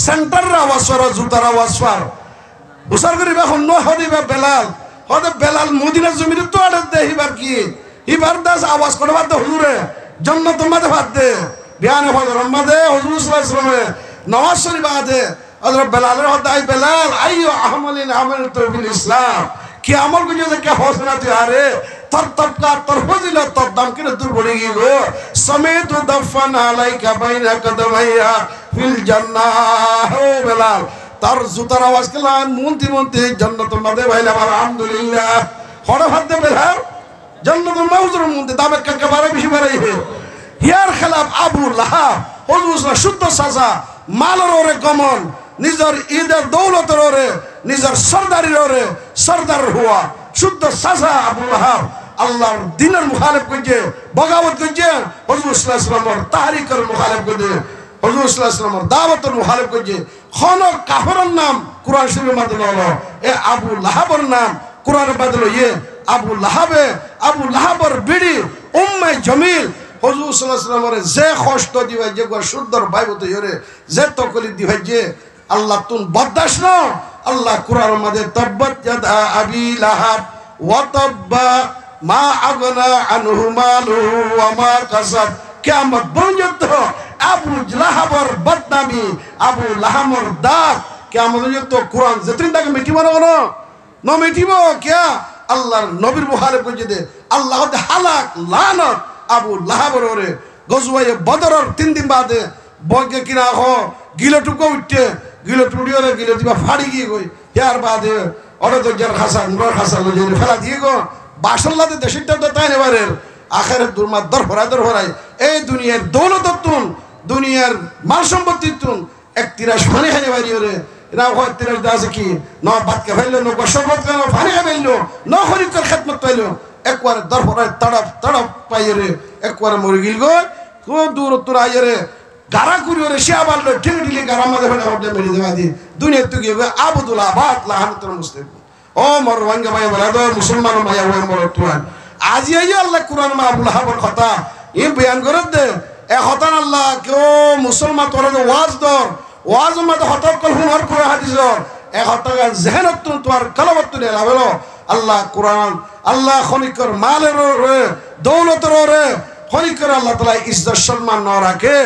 সেন্টার আওয়াজ করা জুতার আওয়াজ পার উসার করি এখন ন হদিবা বেলাল হদে বেলাল মদিনার জমিনে তো আডের দে হিবার কি হিবার দাস আওয়াজ করে বাদ হুজুরে জান্নাতুর মাঝে বাদ দে বিয়ানে হযরত মাঝে হুজুর সাল্লাল্লাহু আলাইহি ওয়াসাল্লাম নওয়াজ শরীফ বাদে হযরত বেলালের হদাই বেলাল আইয়ু আহমালিন আমালতু বিল ইসলাম কি আমল গুলো যে কে হোসনা তুই আরে তর তবকা তর ফজিলত তর দাম কিনে দূর পড়ে গিয়ে গো সমেতু দফান আলাইকা বাইনা কদমাইয়া ফিল জান্নাহ ও বেলাল তার জুতার আওয়াজ কেলান মন্তি মন্তি জান্নাতুল মাদে ভাইলা আলহামদুলিল্লাহ হড় হাত দে বেলাল জান্নাতুল মাউজুর মন্তি দামে কাকা বারে বেশি বাড়াই হিয়ার খেলাফ আবু লাহাব হুজুর শুদ্ধ সাজা মালের ওরে গমন নিজের ঈদের দৌলতের ওরে নিজের সরদারির ওরে সরদার হওয়া শুদ্ধ সাজা আবু লাহাব আল্লাহর দিনের মুখালেফ করছে বগাবত করছে হুজুর সাল্লাল্লাহু আলাইহি ওয়াসাল্লামের তাহরিকের মুখালেফ করছে হুজুর সাল্লাল্লাহু আলাইহি ওয়াসাল্লামের দাওয়াতের মুখালেফ করছে খন কাফেরের নাম কুরআন শরীফের মাধ্যমে হলো এ আবু লাহাবের নাম কুরআনের বদলে আবু লাহাবের বিড়ি উম্মে জমিল হুজুর সাল্লাল্লাহু আলাইহি ওয়াসাল্লামের যে কষ্ট দিবে যে সুন্দর ভাইবত ইরে যে তকলিফ দিবে যে আল্লাহ তুন বরদাস্ত ন আল্লাহ কুরআনের মধ্যে তাব্বাত ইয়াদা আবি লাহাব ওয়া তাব্বা মা আগনা আনহু মালুহু ওয়া মা কাসাব কিয়ামত পর্যন্ত আবু লাহাবের বদনামি আবু লাহাবের দাগ কিয়ামত পর্যন্ত কুরআন যেদিন তাকে মিটিব না ন মিটিব কিয়া আল্লাহর নবীর মুখালেফ করে দে আল্লাহ হালাক লানত আবু লাহাবের ওরে গজওয়ায়ে বদরের 3 দিন বাদে বগে কিনা হ গিলে টুকো উঠতে গিলে টুডিওরে গিলে দিবা ফাড়ি গিয়ে গই ইয়ার বাদে ওরে তো জার হাসান নূর হাসান লজে ফেলা দিয়ে গো বাসল্লাতে দেশটা তো তাই নেবারের আখিরাত দুরমাত দর ভরাই এই দুনিয়ার দৌলততুন দুনিয়ার মাল সম্পত্তিতুন এক তিরাস ফানি খানে বাড়ি ওরে না হয় তিরাস দাসে কি ন বাতকে ফেললো ন গসবত কেন ফানি খাইলো ন খরিকর খেদমত পাইলো একবার দর ভরাই তড়প পাইরে একবার মরে গিল গো খুব দূর তোর আইরে গারা করি ওরে শিয়া বাড়লো ঠেলে ঢিলে গারা মাঝে ফেলে হতে মেরে দেওয়া দি দুনিয়া তুই গিয়ে আবুদুল্লাহ বাদ লাহানতর মুসলিম ও মর ভাঙ্গা ভাই বলা দো মুসলমান ভাইয়া ওই মর তুয়ান আজি আইও আল্লাহ কুরআন মা আবুল হাবর কথা ই বয়ান করে দে এ হতান আল্লাহ কেউ মুসলমান তোরা ওয়াজ মধ্যে হঠাৎ কল হুনর করে হাদিস এ হতান জেহেনত তোমার কলবত তুলে লাভলো আল্লাহ কুরআন আল্লাহ খনিকর মালের রে দৌলতের রে খনিকর আল্লাহ তাআলা ইজ্জত সম্মান না রাখে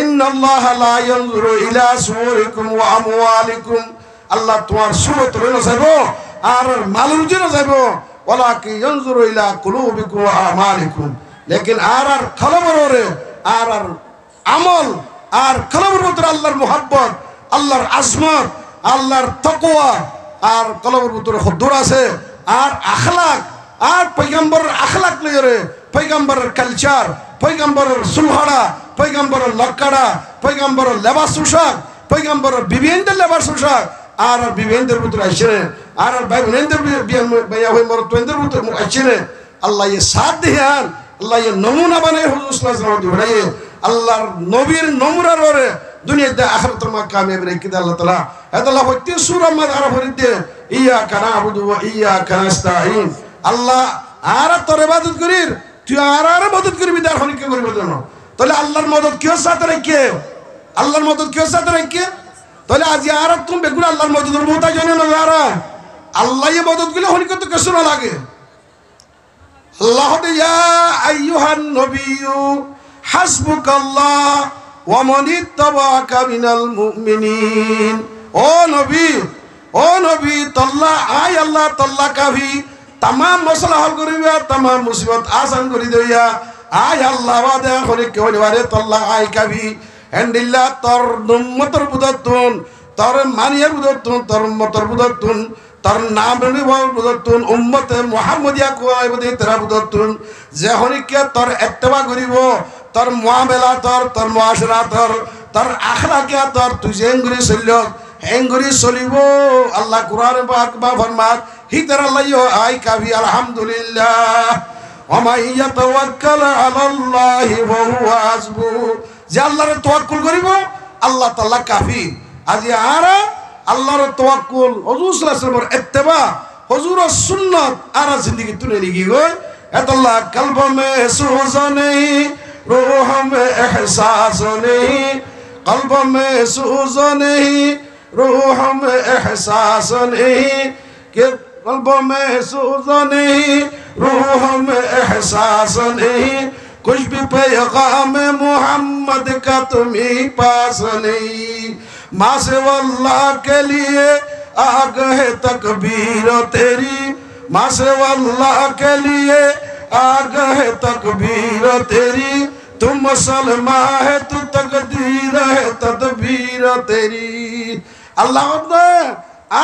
ইন্নাল্লাহ লা ইয়ানজুরু ইলা সুওরিকুম ওয়া আমওয়ালিকুম আল্লাহ তোমার সুরত রে না যাইবো আর মালের জন্য যাইবো ওয়ালাকি ইয়ানজুরু ইলা কুলুবিকুম ওয়া আমালিকুম লেকিন আর কলবের রে আর আমল আর কলবের ভিতরে আল্লাহর মুহাব্বত আল্লাহর আজমত আল্লাহর তাকওয়া আর কলবের ভিতরে খুদুর আছে আর আখলাক আর পয়গম্বরের আখলাক লইরে পয়গম্বরের কালচার পয়গম্বরের সুলহাড়া পয়গম্বরের লক্কাড়া পয়গম্বরের লেবাস পোশাক পয়গম্বরের বিভিন্ন লেবাস পোশাক আর বিভিন্নের ভিতরে আসছে আর ভাই বোনেদের ভাইয়া হয়ে মর তোদের ভিতরে আসছে আল্লাহ ইয়ে সাথ দিয়ান আল্লাহ ইয়ে নমুনা বানাই হুজুর সাল্লাল্লাহু আলাইহি ওয়াসাল্লাম আল্লাহর নবীর নমুনার ওরে দুনিয়াতে আখিরাতের মা কামিয়াবি রেখে আল্লাহ তাআলা আল্লাহ হইতে সূরা মাদ আরফ হইতে ইয়াকা নাবুদু ওয়া ইয়াকা নাস্তাঈন আল্লাহ আর তোর ইবাদত করির তুই আর মদদ করবি তার হনিকে করবি না তাহলে আল্লাহর মদদ কিও সাথে রাখে আল্লাহর মদদ কিও সাথে রাখে তাহলে আজ আর তুমি বেগুন আল্লাহর মদদের মোহতাজ জানো না আর আল্লাহ এই মদদ গুলো হনিকে তো কিছু না লাগে আল্লাহ ইয়া আইয়ুহান নবিয়্যু হাসবুকাল্লাহ ওয়া মান ইত্তাবাআকা মিনাল মুমিনিন ও নবী তাল্লাহ আই আল্লাহ তাল্লাহ কাফি तमाम मसला हल करिया तमाम मुसीबत आसान करि दिया आय अल्लाह वादे खरि केवनि बारे तल्ला आय कभी एंडिल्ला तर उम्मतर बुदतुन तर मानियर बुदतुन तर उम्मतर बुदतुन तर नाम रे बुदतुन उम्मत मुहम्मदिया को आय बदे तेरा बुदतुन जे खरि के तर इत्तेबा करिवो तर मुआमला तर मुआशरा तर अखलाकिया तर तुझे एंगरी चलियो एंगरी चलिबो अल्लाह कुरान पाक बा फरमात হিতার আল্লাহ আই কাফি আলহামদুলিল্লাহ ওয়া মান ইয়াতাওয়াক্কাল আলাল্লাহি ওয়া হুয়া হাসবুহু যে আল্লাহর তাওয়াক্কুল করিব আল্লাহ তাআলা কাফি আজি আরা আল্লাহর তাওয়াক্কুল হুজুর সাল্লাল্লাহু আলাইহি ওয়াসাল্লামের ইত্তেবা হুজুরের সুন্নাত আরা জিন্দেগি তুলে লিখি গয় এতাল্লাহ কলব মে সুজ নেই রূহ মে ইহসাস নেই কলব মে সুজ নেই रूह में एहसास नहीं कि कल्ब में सूज़ नहीं रूह में एहसास नहीं कुछ भी पैगाम मोहम्मद का तुम्हीं पास नहीं माँ से वल्लाह के लिए आ गए तकबीर तेरी माँ से वल्लाह के लिए आ गए तकबीर तेरी तुम मुसलमान है तू तकदीर है तदबीर तेरी আল্লাহ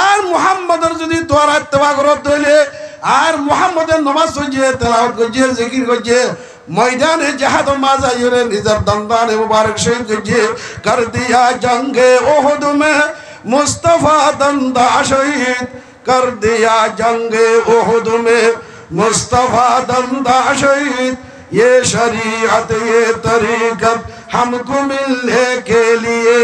আর মুহাম্মদের যদি তোরা ইত্তেবা করত হইলে আর মুহাম্মদের নামাজ পড়িয়ে তেলাওয়াত করিয়ে জিকির করিয়ে ময়দানে জিহাদ মাজাইরে নিজের দন্দানে মুবারক শহীদ করিয়ে কর দিয়া জঙ্গে ওহদ মে মুস্তাফা দন্দা শহীদ কর দিয়া জঙ্গে ওহদ মে মুস্তাফা দন্দা শহীদ ये शरीयत ये तरीकत हमको मिलने के लिए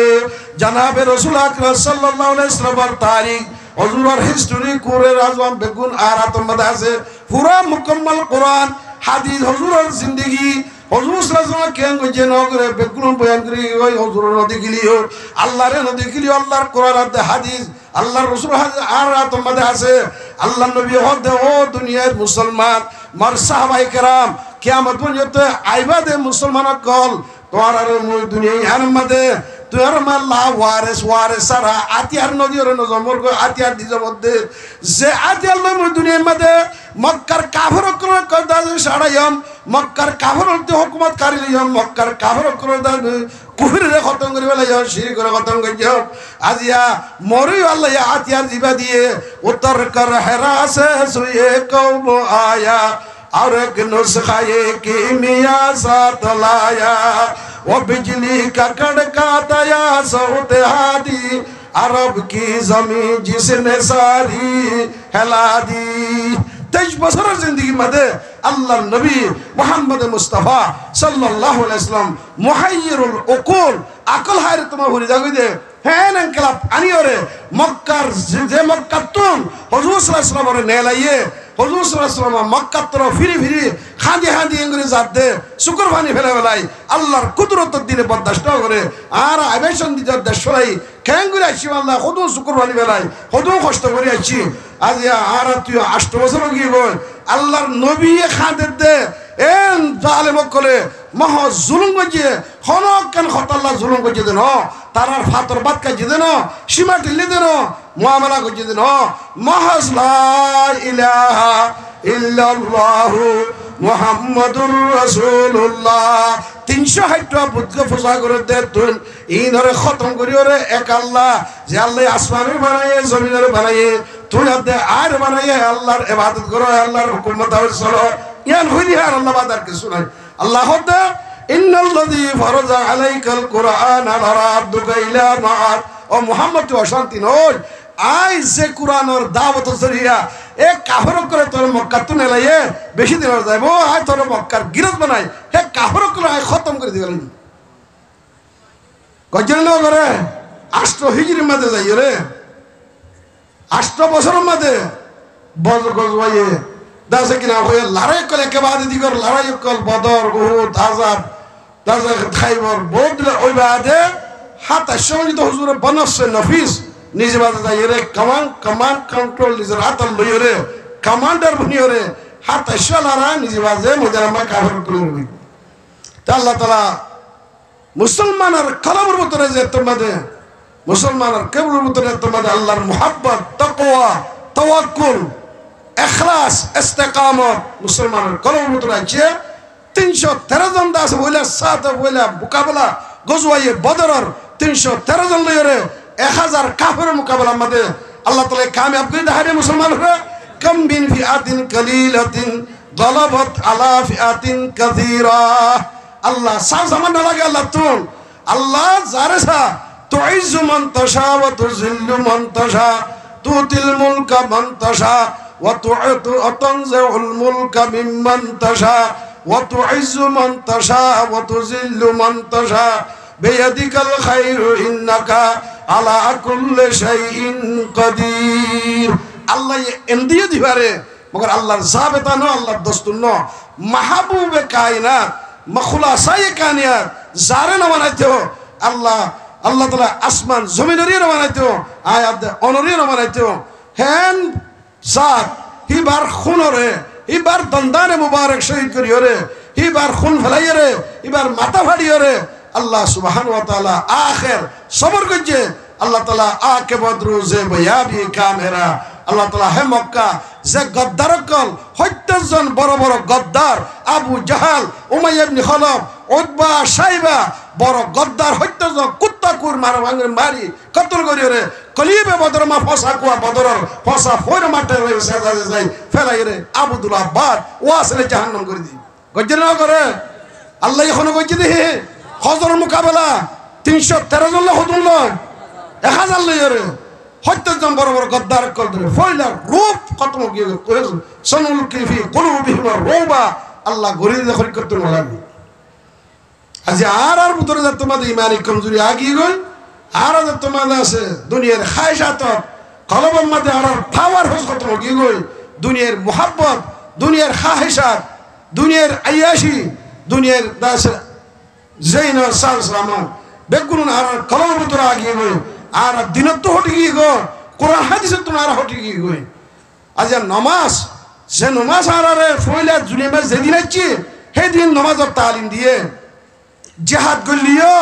जनाब रसूल अकरम सल्लल्लाहु अलैहि वसल्लम तारीख हुजूर हिस्ट्री कुरान आजम बेगुन आरात मदासे पूरा मुकम्मल कुरान हादीस हुजूर जिंदगी हुजूर सल्लल्लाहु अलैहि वसल्लम केन गजे नगरे बेगुन बयान करी ओई हुजूर नदी गलियो अल्लाह रे नदी गलियो अल्लाहर कुरान हादीस আল্লাহর রাসূল আরাত মদাসে আল্লাহ নবী হদে ও দুনিয়ার মুসলমান মার সাহাবায়ে কেরাম কিয়ামত পর্যন্ত আইবাদে মুসলমান কল তোমার আর দুনিয়ার মধ্যে তোর মাল্লা ওয়ারিস সারা আতিয়ার নদীর নজমর গো আতিয়ার দিজ মধ্যে যে আতিয়ার নদীর দুনিয়ার মধ্যে মক্কার কাফির কর্তা সাড়াইম মক্কার কাফির হুকুমত কারিলিম মক্কার কাফির কর্তা কুফরিরে খতম করি বলে শিরক করে খতম করি আজিয়া মরি আল্লাহ আতিয়ার জিবা দিয়ে উত্তর কর হেরা সে সুয়ে কওম আয়া और एक नुस्खा ये कीमिया साथ लाया वो बिजली का कड़का दया सऊद हादी अरब की जमीन जिसने सारी हिला दी 23 বছরের জিন্দেগি মধ্যে আল্লাহর নবী মুহাম্মদ মুস্তাফা সাল্লাল্লাহু আলাইহি ওয়াসাল্লাম মুহাইয়িরুল উকুল আকল হায়রে তোমার হরি জাগই দে হ্যাঁ ইনকিলাব আনিওরে মক্কার যে মক্কাতুন হুজুর সাল্লাল্লাহু আলাইহি ওয়াসাল্লাম নেলাইয়ে হুজুর সাল্লাল্লাহু আলাইহি ওয়াসাল্লাম মক্কা তর ফিরি ফিরি খাঁদি ইংরে জাতে শুকর পানি ফেলে ফেলাই আল্লাহর কুদরতের দিনে বরদাস্ত করে আর আবেশন দিতে দেশ ফেলাই কেঙ্গুরে আসি আল্লাহ হুদু শুকর পানি ফেলাই হুদু কষ্ট করে আসি আজ আর তুই 8 বছর গিয়ে গই আল্লাহর নবী খাঁদে দে এন জালেম করে মহ জুলুম গজিয়ে হনক কেন খতাল্লাহ জুলুম গজিয়ে দেন তারার ফাতর বাদ কাজিয়ে দেন সীমা ঢিলে দেন মুআমালা গজিয়ে দেন মহাজ লা ইলাহা ইল্লাল্লাহু মুহাম্মাদুর রাসূলুল্লাহ 360টা বুদ্ধ পূজা করে দে তুই এই ধরে খতম করি ওরে এক আল্লাহ যে আল্লাহ আসমানে বানায়ে জমিনের বানায়ে তুই আদে আর বানায়ে আল্লাহর ইবাদত করো আল্লাহর হুকুম মোতাবেক চলো ইয়ান হইলি আর আল্লাহ বাদার কিছু নাই আল্লাহ হদে ইন্নাল্লাযী ফারাজা আলাইকাল কুরআন লারাদুকা ইলা মাআদ ও মুহাম্মদ তুই অশান্তি নয় আই যে কুরআনের দাওয়াত জরিয়া এ কাফর করে তোর মক্কা তু নেলাইয়ে বেশি দিন যাইব আই তোর মক্কার গিরজ বানাই হে কাফর করে আই খতম করে দিবেন কয়জন লোক করে 8 হিজরির মধ্যে যাই রে 8 বছরের মধ্যে বদর গজওয়ায়ে দাসে কিনা হয়ে লড়াই করে কে বাদ দিগর লড়াই কল বদর উহুদ আযাব দাসে খাইবর বহুত ওই বাদে হাত শহীদ হুজুর বনফসে নফিস নিজে বাদে যাই রে কমান্ড কন্ট্রোল নিজে হাত লই রে কমান্ডার বনিও রে হাত শলারা নিজে বাজে মুজারমা কাফির করে রে তা আল্লাহ তাআলা মুসলমানের কলমের ভিতরে যে তোমাদের মুসলমানের কলমের ভিতরে তোমাদের আল্লাহর মুহাব্বত তাকওয়া তাওয়াক্কুল ইখলাস ইস্তেকামত মুসলমানের কলমের ভিতরে আছে 313 জন দাস বইলা সাত বইলা মোকাবেলা গজওয়ায়ে বদরের 313 জন লইরে 1000 কাফেরের মোকাবেলা মধ্যে আল্লাহ তাআলা কামিয়াব করে দেখায় মুসলমানরা কাম বিন ফিআতিন কালিলাতিন গলাবাত আলা ফিআতিন কাসীরা আল্লাহ সাজ জামান না লাগে আল্লাহ তুন আল্লাহ জারেসা তুইজু মান তাশা ওয়া তুযিল্লু মান তাশা তুতিল মুলকা মান তাশা ওয়া তানজিউল মুলকা মিম্মান তাশা ওয়া তুইজ্জু মান তাশা ওয়া তুযিল্লু মান তাশা বিয়াদিকাল খায়রু ইন্নাকা আলা কুল্লি শাইইন কাদির। আল্লাহ এমদিয়ে দিবারে মগর আল্লাহর জাবেতা ন, আল্লাহর দস্তুর ন, মাহবুবে কায়নাত মখলাসায়ে কায়নাত যারে না বানাইতো আল্লাহ, আল্লাহ তাআলা আসমান জমিনেরই না বানাইতো, আয়াত অনরই না বানাইতো হেন জাত হিবার খুনরে হিবার দন্দানে মুবারক শহীদ করিয়রে হিবার খুন ফেলাইরে হিবার মাথা ফাড়িয়রে আল্লাহ সুবহানাহু ওয়া তাআলা আখির সবর করছে। আল্লাহ তাআলা আকে বদরুজে বয়াবি কামেরা আল্লাহ তাআলা হে মক্কা যে গদ্দার কল ৭০ জন বড় বড় গদ্দার আবু জাহাল উমাইয়া ইবনে খলফ উতবা সাইবা বড় গদ্দার ৭০ জন কুত্তা কুর মারি কতল করিরে কলিবে বদর মা ফসা কুয়া বদরর ফসা ফোর মাঠে রইছে যাই ফেলাই রে আবুদুল আব্বাদ ওয়াসলে জাহান্নাম করে দি গজ্জে না করে আল্লাহ এখনো কইছে দেখি হজর মোকাবেলা ৩১৩ জন হতুন লয় ১০০০ লইরে ৭০ জন বড় বড় গদ্দার কল ধরে ফয়লার রূপ কত গিয়ে সনুল কিফি কুলুবিহিম রুবা আল্লাহ গরিব দখল করতে লাগবে। আজ আর ভিতরে যা তোমাদের ইমানি কমজোরি আগিয়ে গই আর তোমাদের আছে দুনিয়ার খায়সাত কলবের মধ্যে আর পাওয়ার হোস কত গিয়ে গই দুনিয়ার মোহাব্বত দুনিয়ার খাহেসাত দুনিয়ার আয়াসি দুনিয়ার দাস জৈন সালসালাম বেগুন আর কলবের ভিতরে আগিয়ে গই আর দিনত তো হটে গিয়ে গো কোরআন হাদিসের তো আর হটে গিয়ে গই। আজ নমাজ সে নমাজ আর ফয়লা জুলিয়া মাস যেদিন আছে সেদিন নমাজের তালিম দিয়ে জিহাদ করলিও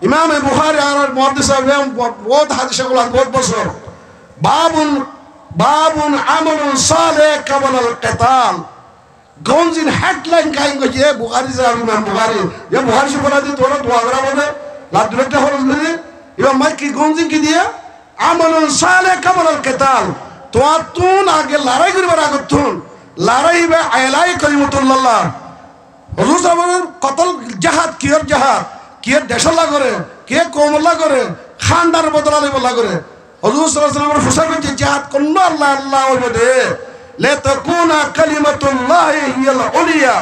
ইমাম বুখারী আর মুহাদ্দিস সাহেব বহুত হাদিসগুলো বহুত বছর বাবুন আমালুন সালেহ কাবলাল কিতাল গঞ্জিন হেডলাইন কাইন গজে বুখারী সাহেব ইমাম বুখারী এ বুখারী সে বলা দি তোরা দোয়া করা বলে লাদুলটা হরজ করে ইমাম মাই কি গঞ্জিন কি দিয়ে আমালুন সালেহ কাবলাল কিতাল তো তুন আগে লড়াই করবার আগে তুন লড়াই বে আলাই কালিমাতুল্লাহ হুজুর সাহেবের কতল জাহাদ কিয়র জাহাদ কে দেশলা করে কে কমলা করে খানদার বদলালে বলা করে হুজুর সাল্লাল্লাহু আলাইহি ওয়াসাল্লামের ফুসা করছে জাহাদ কোন আল্লাহ আল্লাহ ওইবে লা তাকুনা কালিমাতুল্লাহি হিয়াল উলিয়া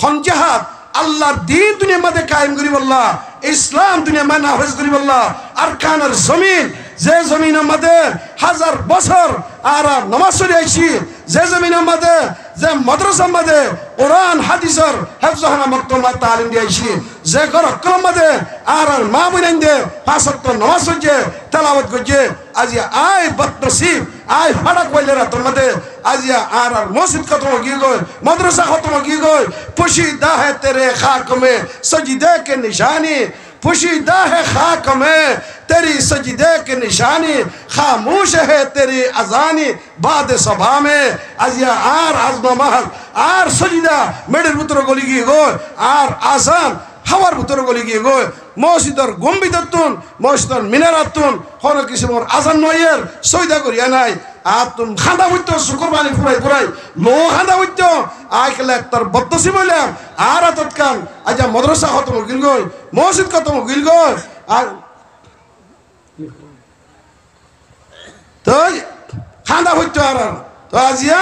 কোন জাহাদ আল্লাহর দ্বীন দুনিয়ার মধ্যে কায়েম করি বল্লাহ ইসলাম দুনিয়া মানে নাফিজ করি বল্লাহ আরকানের জমিন যে জমিনের মধ্যে হাজার বছর আর নামাজ পড়ে আইছি যে জমিনের মধ্যে যে মাদ্রাসার মধ্যে কোরআন হাদিসের হেফজখানা মক্তবা তালিম দিয়েছি যে ঘর অক্রম মধ্যে আর মা বোন দে ৫ ওয়াক্ত নামাজ পড়ছে তেলাওয়াত করছে আজি আয় বদনসিব আয় ফাড়া কইলেরা তোর মধ্যে আজি আর মসজিদ খতম কি গই মাদ্রাসা খতম কি গই পুশিদা है तेरे खाक में सजदे के निशानी पुशीदा है खाक में तेरी सजदे के निशानी खामोश है तेरी अजानी बाद सभा में अजिया आर आजमा महल आर सजदा मेडर पुत्र गली गई गो आर आजान हवार पुत्र गली गई गो मस्जिदर गम्भीरतुन मस्जिदर मिनारातुन हर किस्मर आजान नयर सैदा करिया নাই আর তুমি খান্দা হইতো শুকুরবানি ফুরাই ফুরাই লো খান্দা হইতো আইকলে তোর বদসি বললাম আর তৎকাল আজ মাদ্রাসা খতম গিল গই মসজিদ খতম গিল গই আর তো খান্দা হইতো আর তো আজিয়া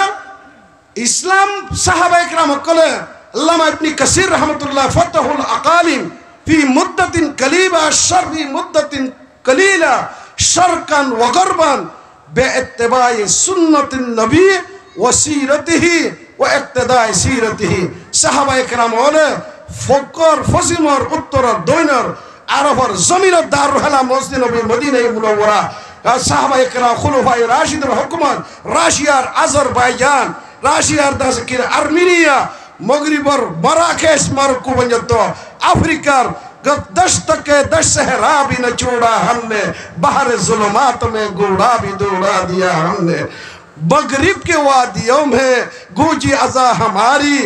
ইসলাম সাহাবায়ে کرام কলে আল্লামা ইবনে কাসির রাহমাতুল্লাহ ফাতহুল আকালিম ফি মুদ্দাতিন কালিবা শারফি মুদ্দাতিন কালিলা শারকান ওয়া গরবান बेइत्तिबाई सुन्नतिन नबी व सीरतिही व इक्तिदाई सीरतिही साहाबाए किराम ओले फकर फसिमर उत्तर दक्षिणर আরবের জমিনের দারুল হালাম মসজিদ নবী মদিনা মুনাওয়ারা সাহাবায়ে কেরাম খুলাফায়ে রাশিদের হুকুমত রাশিয়ার আজারবাইজান রাশিয়ার দাসকির আর্মেনিয়া মগরিবর মারাকেশ মরক্কো পর্যন্ত আফ্রিকার दश्त के दश सहरा भी न छोड़ा हमने बाहर जुल्मात में घोड़ा भी दौड़ा दिया हमने मगरिब के वादियों में गूंजी अज़ा हमारी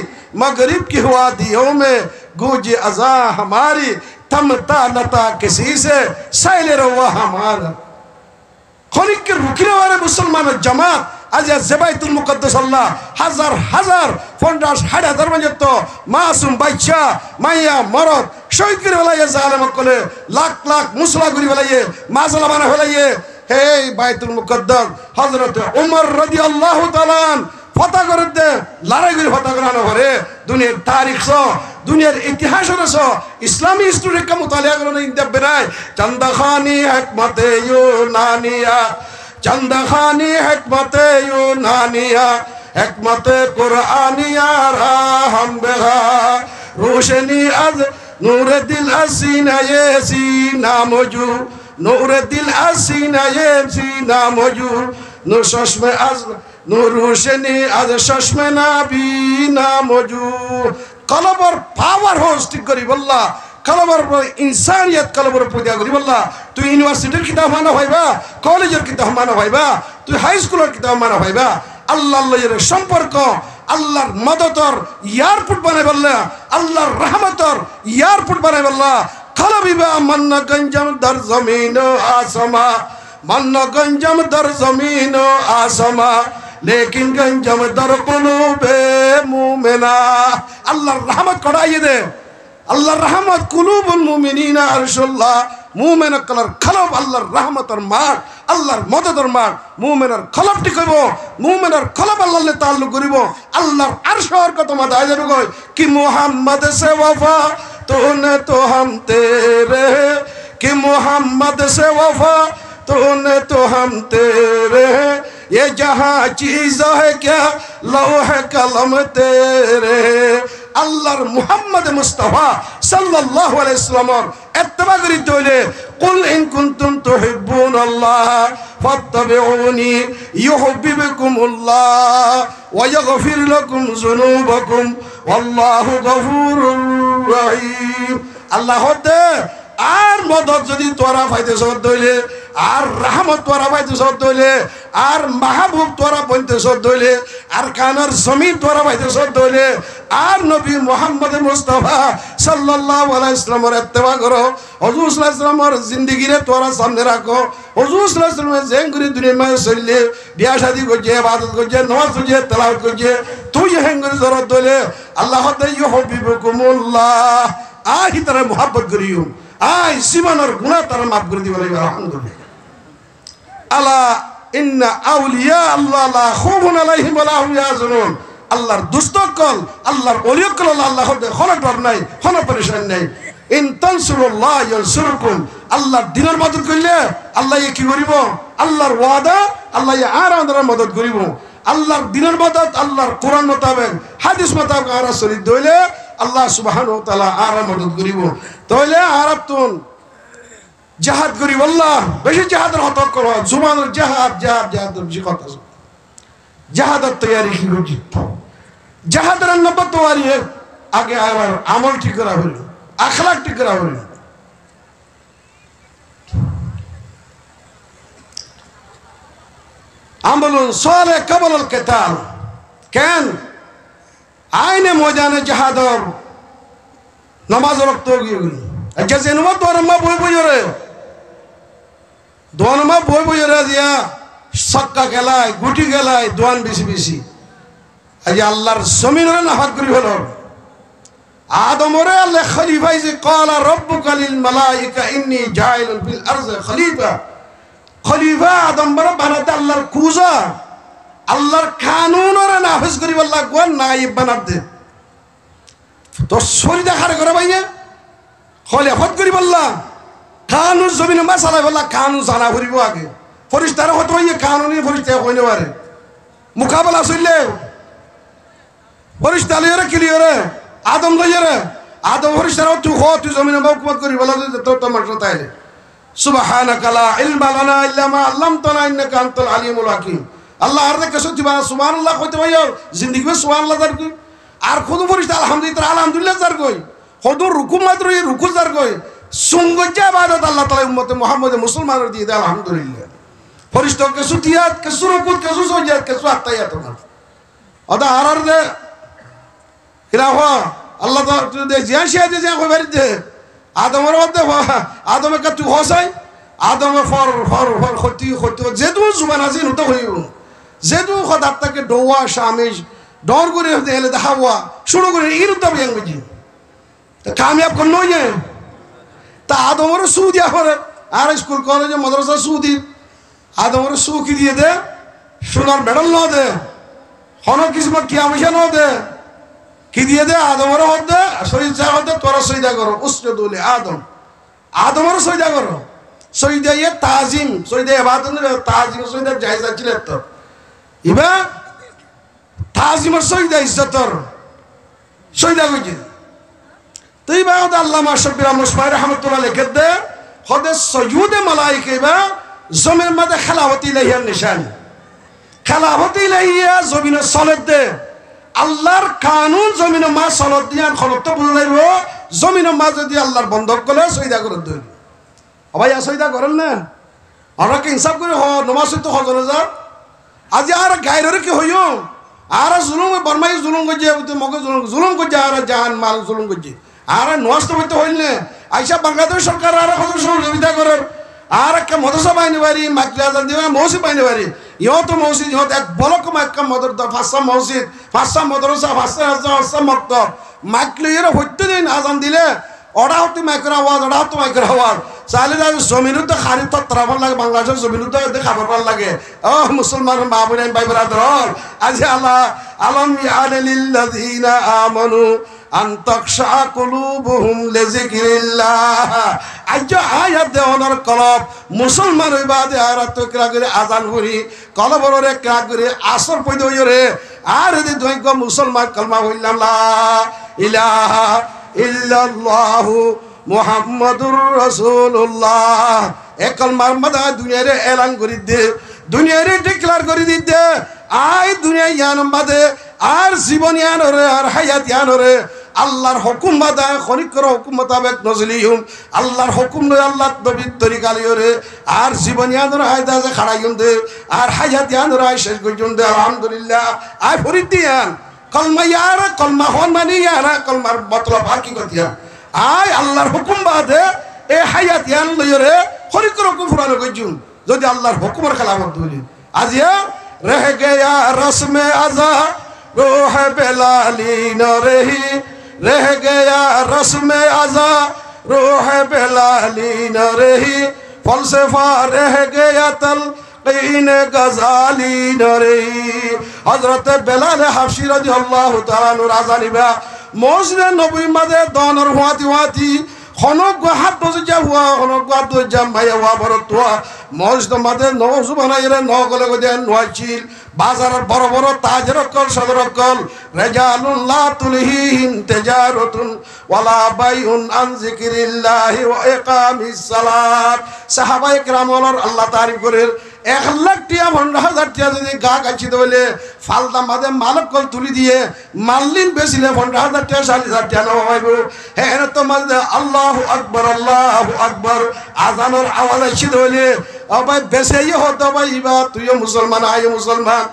मगरिब की वादियों में गूंजी अज़ा हमारी थमता नता किसी से सैल रवा हमारा खनिक के रुकने वाले मुसलमान जमात आज जबाइतुल मुकद्दस अल्लाह हजार हजार 50,000 পর্যন্ত মাসুম বাচ্চা মাইয়া মরদ শহীদ করে ফেলাইয়ে জালেম কলে লাখ লাখ মুসলা করে ফেলাইয়ে মাসলা বানা ফেলাইয়ে হে বাইতুল মুকদ্দাস হযরত ওমর রাদিয়াল্লাহু তাআলা ফতা করে দে লড়াই করে ফতা করানো করে দুনিয়ার তারিখ দুনিয়ার ইতিহাস ইসলামী হিস্ট্রি কা মুতালিয়া করনে ইনতে বেরাই চন্দাখানি হিকমতে ইউনানিয়া চন্দাখানি হিকমতে ইউনানিয়া হিকমতে কুরআনিয়া রাহম বেহা रोशनी अज नूर दिल असीना ये सीना मौजू नूर दिल असीना ये सीना मौजू नूर चश्मे अज नूर रोशनी अज चश्मे नाबीना मौजू कलबर पावर होस्टिक करी बल्ला कलबर इंसानियत कलबर पूजा करी बल्ला तू यूनिवर्सिटी किताब माना भाईबा कॉलेजर किताब माना भाईबा तू हाई स्कूलर किताब माना भाईबा अल्लाह अल्लाह সম্পর্ক আল্লাহর মদতর এয়ারপোর্ট বানাই বললা আল্লাহর রহমতর এয়ারপোর্ট বানাই বললা খলবিবা মান্না গঞ্জম দর জমিন ও আসমা মান্না গঞ্জম দর জমিন ও আসমা লেকিন গঞ্জম দর কুলুবে মুমিনা আল্লাহর রহমত কড়াইয়ে দে আল্লাহর রহমত কুলুবুল মুমিনিনা আরশুল্লাহ মুমিনা কলার খলব আল্লাহর রহমতর মাঠ আল্লাহর মদদের মাঠ মুমিনের খলব টিকব মুমিনের খলব আল্লাহর তাআল্লুক করিব আল্লাহর আরশের কত মাথায় যাবে কই কি মুহাম্মদ সে ওয়াফা तूने तो हम तेरे कि मोहम्मद से वफा तूने तो हम तेरे ये जहाँ चीज़ है क्या लौह कलम तेरे अल्लाह मुहम्मद मुस्तफा सल्लल्लाहु अलैहि वसल्लम इत्तबा करी तोले कुल इन कुंतुम तुहिब्बून अल्लाह फत्तबिऊनी युहिब्बुकुमुल्लाह व यगफिर लकुम जुनूबकुम वल्लाहु गफूरुर रहीम अल्लाह होते আর মদত যদি তোরা পাইতেছ দইলে আর রহমত তোরা পাইতেছ দইলে আর মাহবুব তোরা বলতেছ দইলে আর কানার জমিন তোরা পাইতেছ দইলে আর নবী মুহাম্মদ মুস্তাফা সাল্লাল্লাহু আলাইহি ওয়াসাল্লামের ইত্তেবা করো হুজুর সাল্লাল্লাহু আলাইহি ওয়াসাল্লামের জিন্দেগিরে তোরা সামনে রাখো হুজুর সাল্লাল্লাহু আলাইহি ওয়াসাল্লামের জেঙ্গুরি দুনিয়া মে চললে বিয়া শাদী করছে ইবাদত করছে নামাজ পড়ছে তেলাওয়াত করছে তুই হেঙ্গুরি জরত দইলে আল্লাহ তে ইউহিব্বুকুমুল্লাহ আহি তারা মোহাব্বত করিও আই জীবনের গুনাহ তারা মাফ করে দিবে আলহামদুলিল্লাহ আলা ইন্না আউলিয়া আল্লাহ লা খাউফুন আলাইহিম ওয়া লা হুম ইয়াহজানুন আল্লাহর দুষ্টকল আল্লাহর ওলিয়কল আল্লাহ হতে কোনো ডর নাই কোনো পরেশান নাই ইন তানসুরুল্লাহ ইয়ানসুরকুম আল্লাহর দ্বীনের মদদ করলে আল্লাহ কি করিব আল্লাহর ওয়াদা আল্লাহ আর আমাদের মদদ করিব আল্লাহর দ্বীনের মদদ আল্লাহর কোরআন মোতাবেক হাদিস মোতাবেক আর শরীর দইলে আল্লাহ সুবহানাহু ওয়া তাআলা আর মদদ করিব তাহলে আরাতুন জিহাদ করিব আল্লাহ বেশি জিহাদের হত করো জুমানের জিহাদ জিহাদ জিহাদের বেশি কথা জিহাদের তৈরি কি করছি জিহাদের নব্বত তৈরি আগে আমার আমল ঠিক করা হলো আখলাক ঠিক করা হলো আমলুন সালেহ কবলুল কিতাল কেন আইনে ময়দানে জিহাদর নামাজ রক্ত গিয়ে আচ্ছা জেনুমা দোয়ানমা বই বইরে দোয়ানমা বই বইরে দিয়া সক্কা গেলায় গুটি গেলায় দোয়ান বেশি বেশি আজ আল্লাহর জমিনের নাফাক করি হলো আদমরে আল্লাহ খলিফাই যে ক্বালা রাব্বুকা লিল মালাইকা ইন্নী জাইলুন ফিল আরদি খলিফা খলিফা আদম বড় বানাতে আল্লাহর কুজা আল্লাহর কানুনের নাফিজ করি আল্লাহ কোন নাইব বানাতে তো শরী দেখার করে ভাইয়া খলিফত করি আল্লাহ কানুন জমিনে মাসালা আল্লাহ কানুন জানা করিব আগে ফরিস্তারা হতো হইয়ে কানুনি ফরিস্তা কইনে পারে মুকাবলা চললে ফরিস্তা লইরে ক্লিয়ারে আদম লইরে আদম ফরিস্তারা তুই জমিনে হুকুমত করি বলা তো তোমার তাইলে সুবহানাকা লা ইলমা লানা ইল্লা মা আল্লামতানা ইন্নাকা আনতাল আলিমুল হাকিম আল্লাহ আর দেখে সত্যি বানা সুবহানাল্লাহ কইতে ভাইয়া জিন্দেগি মে সুবহানাল্লাহ জার কই আর খুদ ফরিস্তা আলহামদুলিল্লাহ আলহামদুলিল্লাহ জার কই খুদ রুকু মাত্র রুকু জার কই সুঙ্গজা ইবাদত আল্লাহ তাআলা উম্মতে মুহাম্মদ মুসলমানের দিয়ে দেয় আলহামদুলিল্লাহ ফরিস্তা কে সুতিয়াত কে সুরকুত কে সুসজিয়াত কে সুআতায়াত আদা আরার দে ইলাহা আল্লাহ তাআলা দে জিয়াশিয়া দে কই বাড়ি দে আদমের মধ্যে আদমে কা তুই হসাই আদমে ফর ফর ফর খতি খতি যেদু জুবান আছে নতো হইব যেদু খদাত তাকে দোয়া শামিজ ডর করে দেলে দেখাওয়া শুরু করে ইরু তবে ইয়াংজি তা কামিয়াব কোন নয় তা আদমের সুদিয়া করে আর স্কুল কলেজে মাদ্রাসা সুদি আদমর সুখী দিয়ে দে, সোনার মেডল ন দে, হন কিসমত কি আমিষা ন দে, কি দিয়ে দে আদমর হদে সইদা হদে তোরা সইদা করো উসজুদুলি আদম, আদমর সইদা করো, সইদা ইয়ে তাজিম, সইদা ইবাদত তাজিম সইদা জায়েজ আছে তো ইবা তাজিমর সইদা ইজ্জতর সইদা কইছে তুই বা ওদা আল্লামা শব্বির মুসমাই রহমতুল্লাহ লিখে দে হদে সয়ুদে মালাইকে বা জমির মধ্যে খেলাফতি ইলাহিয়ার নিশান, খেলাফতি ইলাহিয়া জমিনে সলত দে আল্লাহর কানুন জমিনে মা সলত দিয়ান খলত বুঝ লাগব জমিনে মা যদি আল্লাহর বন্ধক করলে সইদা করে দই ভাই সইদা করেন না আমরা কি ইনসাফ করে নমাজ তো হজরে যা আজি আর গায়ের কি হইও আর জুলুম বর্মাই জুলুম করছে মগে জুলুম করছে আর জাহান মাল জুলুম করছে আর নষ্ট হইতে হইল না আইসা বাংলাদেশ সরকার আর সহযোগিতা করার আর একটা মদরসা পাইনি পারি মাতৃ আজান দিবা মসজিদ পাইনি পারি ইহত মসজিদ ইহত এক বলক মাক্কা মদর পাঁচটা মসজিদ পাঁচটা মদরসা পাঁচটা মক্তব মাইকলে এর প্রত্যেকদিন আজান দিলে ওটা হতে মাইকের আওয়াজ ওটা হতো মাইকের আওয়াজ চাইলে যাবে জমিনও তো খারি তত্রাবার লাগে বাংলাদেশের জমিনও তো খাবার লাগে ও মুসলমান মা বোন ভাই ব্রাদার আজ আল্লাহ আলম ইয়ালিল্লাযিনা আমানু আন তাখশা কুলুবুহুম লিযিকরিল্লাহ আজ আয়াত দেওয়ার কলব মুসলমান হইবাদে আর তো ক্রা করে আজান করি কলবরে ক্রা করে আসর পয়দ হইরে আর যদি দৈক মুসলমান কলমা হইলাম লা ইলাহা ইল্লাল্লাহু মুহাম্মাদুর রাসূলুল্লাহ এ কলমার মধ্যে দুনিয়ারে এলান করে দে দুনিয়ারে ডিক্লেয়ার করে দিতে আই দুনিয়া ইয়ান মধ্যে আর জীবন ইয়ান রে আর হায়াত ইয়ান রে আল্লাহর হুকুম বাদা খনিকর হুকুম মোতাবেক নজলিহুম আল্লাহর হুকুম লই আল্লাহ নবীর তরিকা লিওরে আর জীবন ইয়ান রে হায়দা যে খাড়াইন দে আর হায়াত ইয়ান রে শেষ কইজন দে আলহামদুলিল্লাহ আই ফরিদ দিয়ান কলমা ইয়ার কলমা হন মানে ইয়ার কলমার মতলব হাকিকতিয়া আই আল্লাহর হুকুম বাদে এ হায়াত ইয়ান লইরে খনিকর হুকুম ফুরানো কইজন যদি আল্লাহর হুকুমের খেলাফত বলি আজিয়া রহ গয়া রসমে আজা রোহ বেলালি ন রহি रह गया रस्म आजा रूह बेलाली न रही फलसफा रह गया तलकीन गजाली न रही हजरत बेलाल हाफसी रादियाल्लाहु ताआला नु राजानिबा मस्जिद नबवी मादे दनर हुआती हुआती खनक हाथ बजा हुआ खनक हाथ बजा माया हुआ बरतुआ मस्जिद मादे नवजु बनाइरे न गले गदे नवाचिल बाजार बड़ बड़ ताजर कल सदर कल रेजालुन ला तुलहिहिम तिजारतुन ওয়ালা বাইউন আন যিকরিল্লাহি ওয়া ইকামিস সালাত সাহাবায়ে কেরামর আল্লাহ তারিফ করেন 1 লাখ টিয়া 15000 টিয়া যদি গা গাছি দইলে ফালদা মাদে মালক কল তুলি দিয়ে মাল্লিন বেচিলে 15000 টিয়া 40000 টিয়া নাও হইব হে এর তো মাঝে আল্লাহু আকবার আজানের আওয়াজ আসি দইলে ও ভাই বেচাই হতো ভাই ইবা তুইও মুসলমান আইও মুসলমান